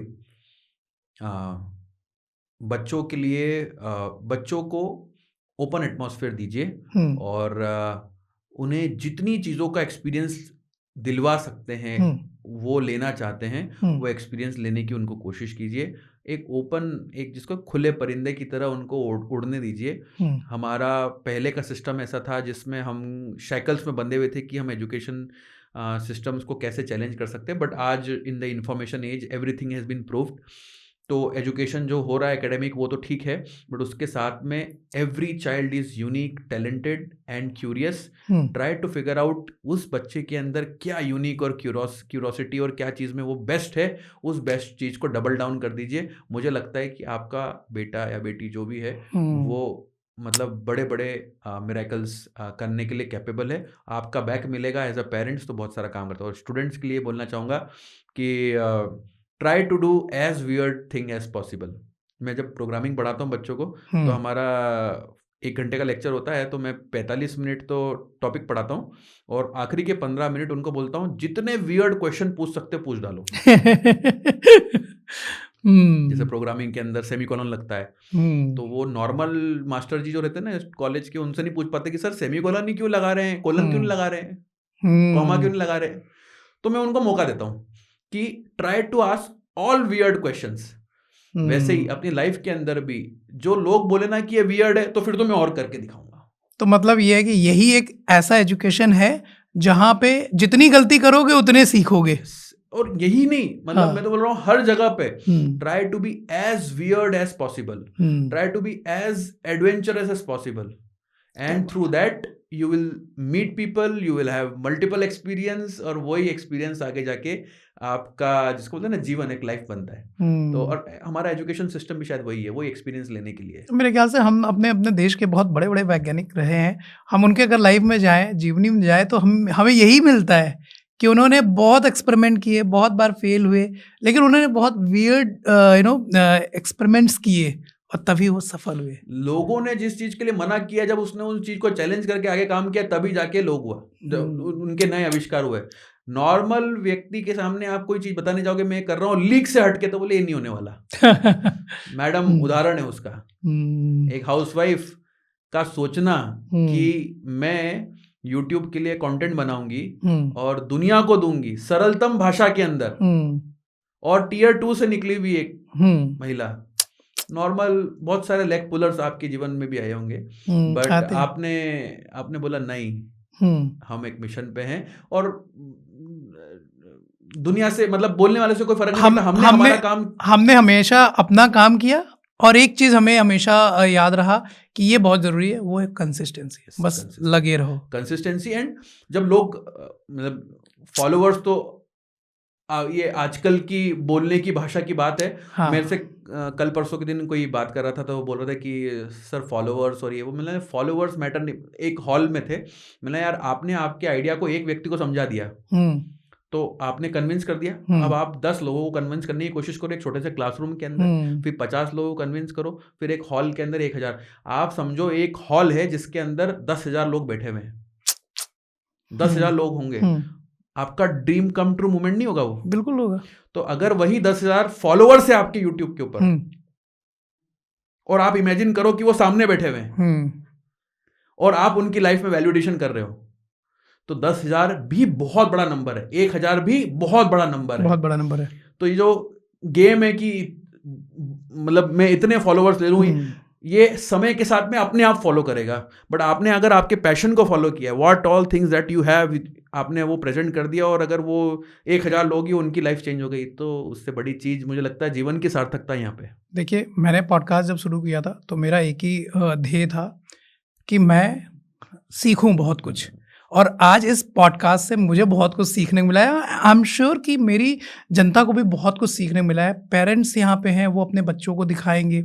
बच्चों के लिए बच्चों को ओपन एटमॉस्फेयर दीजिए और उन्हें जितनी चीज़ों का एक्सपीरियंस दिलवा सकते हैं वो लेना चाहते हैं वो एक्सपीरियंस लेने की उनको कोशिश कीजिए। एक जिसको खुले परिंदे की तरह उनको उड़ने दीजिए। हमारा पहले का सिस्टम ऐसा था जिसमें हम शैकल्स में बंधे हुए थे कि हम एजुकेशन सिस्टम्स को कैसे चैलेंज कर सकते हैं। बट आज in the information age everything has been proved. तो एजुकेशन जो हो रहा है एकेडमिक वो तो ठीक है, बट उसके साथ में every child is unique, talented and curious. Try to figure out उस बच्चे के अंदर क्या यूनिक और क्यूरोसिटी और क्या चीज़ में वो बेस्ट है, उस बेस्ट चीज़ को डबल डाउन कर दीजिए। मुझे लगता है कि आपका बेटा या बेटी जो भी है वो मतलब बड़े बड़े मिरेकल्स करने के लिए कैपेबल है। आपका बैक मिलेगा एज अ पेरेंट्स तो बहुत सारा काम करता है। और स्टूडेंट्स के लिए बोलना चाहूँगा कि try to do as weird thing as possible. मैं जब प्रोग्रामिंग पढ़ाता हूँ बच्चों को तो हमारा 1 घंटे का लेक्चर होता है, तो मैं 45 मिनट तो टॉपिक पढ़ाता हूँ और आखिरी के 15 मिनट उनको बोलता हूँ जितने वियर्ड क्वेश्चन पूछ सकते हो पूछ डालो। जैसे प्रोग्रामिंग के अंदर सेमीकोलन लगता है तो वो नॉर्मल मास्टर जी जो रहते हैं ना कॉलेज के, उनसे नहीं पूछ पाते कि सर सेमीकोलन ही क्यों लगा रहे हैं, कोलन क्यों नहीं लगा रहे हैं, कॉमा क्यों नहीं लगा रहे हैं। तो मैं उनको मौका देता हूँ कि try to ask all weird questions. वैसे ही अपनी लाइफ के अंदर भी जो लोग बोले ना कि ये वियर्ड है तो फिर तो मैं और करके दिखाऊंगा। तो मतलब ये है कि यही एक ऐसा एजुकेशन है जहां पे जितनी गलती करोगे उतने सीखोगे। और यही नहीं, मतलब मैं तो बोल रहा हूँ हर जगह पे try to be as weird as possible, try to be as adventurous as possible, and through that you will meet people, you will have multiple experience और वही एक्सपीरियंस आगे जाके आपका जिसको बोलते हैं ना जीवन एक लाइफ बनता है। तो और हमारा एजुकेशन सिस्टम भी शायद वही है, वही एक्सपीरियंस लेने के लिए। मेरे ख्याल से हम अपने देश के बहुत बड़े बड़े वैज्ञानिक रहे हैं, हम उनके अगर लाइफ में जाएं, जीवनी में जाएं, तो हमें यही मिलता है कि उन्होंने बहुत एक्सपेरिमेंट किए, बहुत बार फेल हुए, लेकिन उन्होंने बहुत वियर्ड एक्सपेरिमेंट्स किए और तभी वो सफल हुए। लोगों ने जिस चीज के लिए मना किया, जब उसने उस चीज को चैलेंज करके आगे काम किया तभी जाके लोग हुआ, उनके नए आविष्कार हुए। नॉर्मल व्यक्ति के सामने आप कोई चीज बताने जाओगे मैं कर रहा हूँ लीक से हटके, तो बोले ये नहीं होने वाला। मैडम उदाहरण है उसका। एक हाउसवाइफ का सोचना कि मैं यूट्यूब के लिए कंटेंट बनाऊंगी और दुनिया को दूंगी सरलतम भाषा के अंदर, और टियर 2 से निकली हुई एक महिला। नॉर्मल बहुत सारे लेग पुलर्स आपके जीवन में भी आए होंगे, बट आपने बोला नहीं, हम एक मिशन पे हैं और दुनिया से मतलब बोलने वाले से कोई फर्क नहीं पड़ता। हमने हमेशा अपना काम किया। और एक चीज हमें हमेशा याद रहा कि ये बहुत जरूरी है, वो है कंसिस्टेंसी। बस लगे रहो, कंसिस्टेंसी। एंड जब लोग मतलब फॉलोअर्स, तो ये आजकल की बोलने की भाषा की बात है। हाँ। मेरे से कल परसों के दिन कोई बात कर रहा था, तो वो बोल रहा था कि सर फॉलोअर्स और ये वो। मैंने फॉलोअर्स मैटर नहीं। एक हॉल में थे, मैंने यार आपने आपके आइडिया को एक व्यक्ति को समझा दिया तो आपने कन्विंस कर दिया, अब आप 10 लोगों को कन्विंस करने की कोशिश करो एक छोटे से क्लासरूम के अंदर, फिर 50 लोगों को कन्विंस करो, फिर एक हॉल के अंदर 1000। आप समझो एक हॉल है जिसके अंदर 10,000 लोग बैठे हुए हैं, 10,000 लोग होंगे, आपका ड्रीम कम ट्रू मोमेंट नहीं होगा वो? बिल्कुल होगा। तो अगर वही 10,000 फॉलोअर्स है आपके यूट्यूब के ऊपर, और आप इमेजिन करो कि वो सामने बैठे हुए हैं और आप उनकी लाइफ में वैल्यूडेशन कर रहे हो, तो 10,000 भी बहुत बड़ा नंबर है, 1,000 भी बहुत बड़ा नंबर है, बहुत बड़ा नंबर है। तो ये जो गेम है कि मतलब मैं इतने फॉलोअर्स ले लूं, ये समय के साथ में अपने आप फॉलो करेगा। बट आपने अगर आपके पैशन को फॉलो किया, what all things that you have, आपने वो प्रेजेंट कर दिया, और अगर वो 1,000 लोग ही उनकी लाइफ चेंज हो गई, तो उससे बड़ी चीज मुझे लगता है जीवन की सार्थकता यहाँ पे। देखिए, मैंने पॉडकास्ट जब शुरू किया था तो मेरा एक ही ध्येय था कि मैं सीखूं बहुत कुछ, और आज इस पॉडकास्ट से मुझे बहुत कुछ सीखने को मिला है। आई एम श्योर कि मेरी जनता को भी बहुत कुछ सीखने को मिला है। पेरेंट्स यहाँ पे हैं, वो अपने बच्चों को दिखाएंगे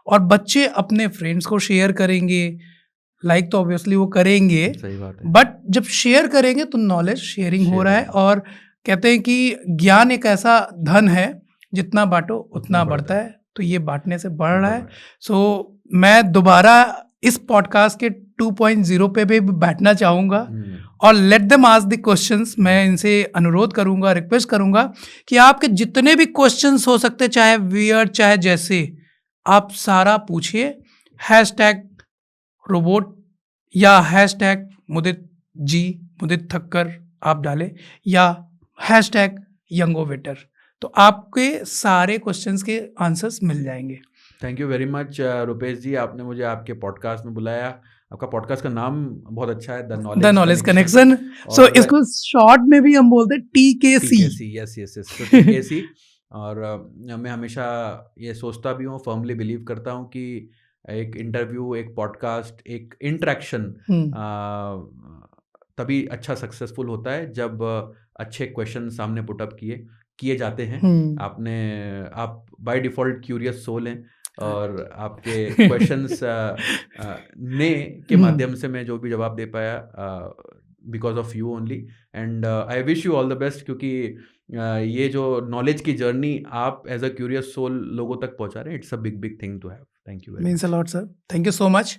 और बच्चे अपने फ्रेंड्स को शेयर करेंगे। लाइक तो ऑब्वियसली वो करेंगे, सही बात है। बट जब शेयर करेंगे तो नॉलेज शेयरिंग हो रहा है। और कहते हैं कि ज्ञान एक ऐसा धन है, जितना बांटो उतना बढ़ता है, तो ये बांटने से बढ़ रहा है। सो मैं दोबारा इस पॉडकास्ट के 2.0 पे भी बैठना चाहूँगा और let them ask the questions. मैं इनसे अनुरोध करूँगा, रिक्वेस्ट करूँगा कि आपके जितने भी क्वेश्चंस हो सकते, चाहे वियर्ड चाहे जैसे, आप सारा पूछिए। हैशटैग रोबोट या हैशटैग मुदित जी, मुदित ठक्कर आप डालें, या हैशटैग यंगोवेटर, तो आपके सारे क्वेश्चंस के आंसर्स मिल जाएंगे। Thank you very much Rupesh ji, आपने मुझे आपके पॉडकास्ट में बुलाया। आपका पॉडकास्ट का नाम बहुत अच्छा है, द नॉलेज कनेक्शन। सो इसको शॉर्ट में भी हम बोलते हैं TKC। Yes yes yes, TKC। और मैं हमेशा ये सोचता भी हूँ, फर्मली बिलीव करता हूँ कि एक इंटरव्यू, एक पॉडकास्ट, एक इंटरेक्शन तभी अच्छा सक्सेसफुल होता है जब अच्छे क्वेश्चन सामने पुटअप किए जाते हैं। आप बाय डिफ़ॉल्ट क्यूरियस सोल हैं और आपके क्वेश्चंस के माध्यम से मैं जो भी जवाब दे पाया, because of you only. And I wish you all the best, क्योंकि ये जो नॉलेज की जर्नी आप एज अ क्यूरियस सोल लोगों तक पहुंचा रहे हैं, it's a big thing to have. Thank you very much. Means a lot sir, thank you so much.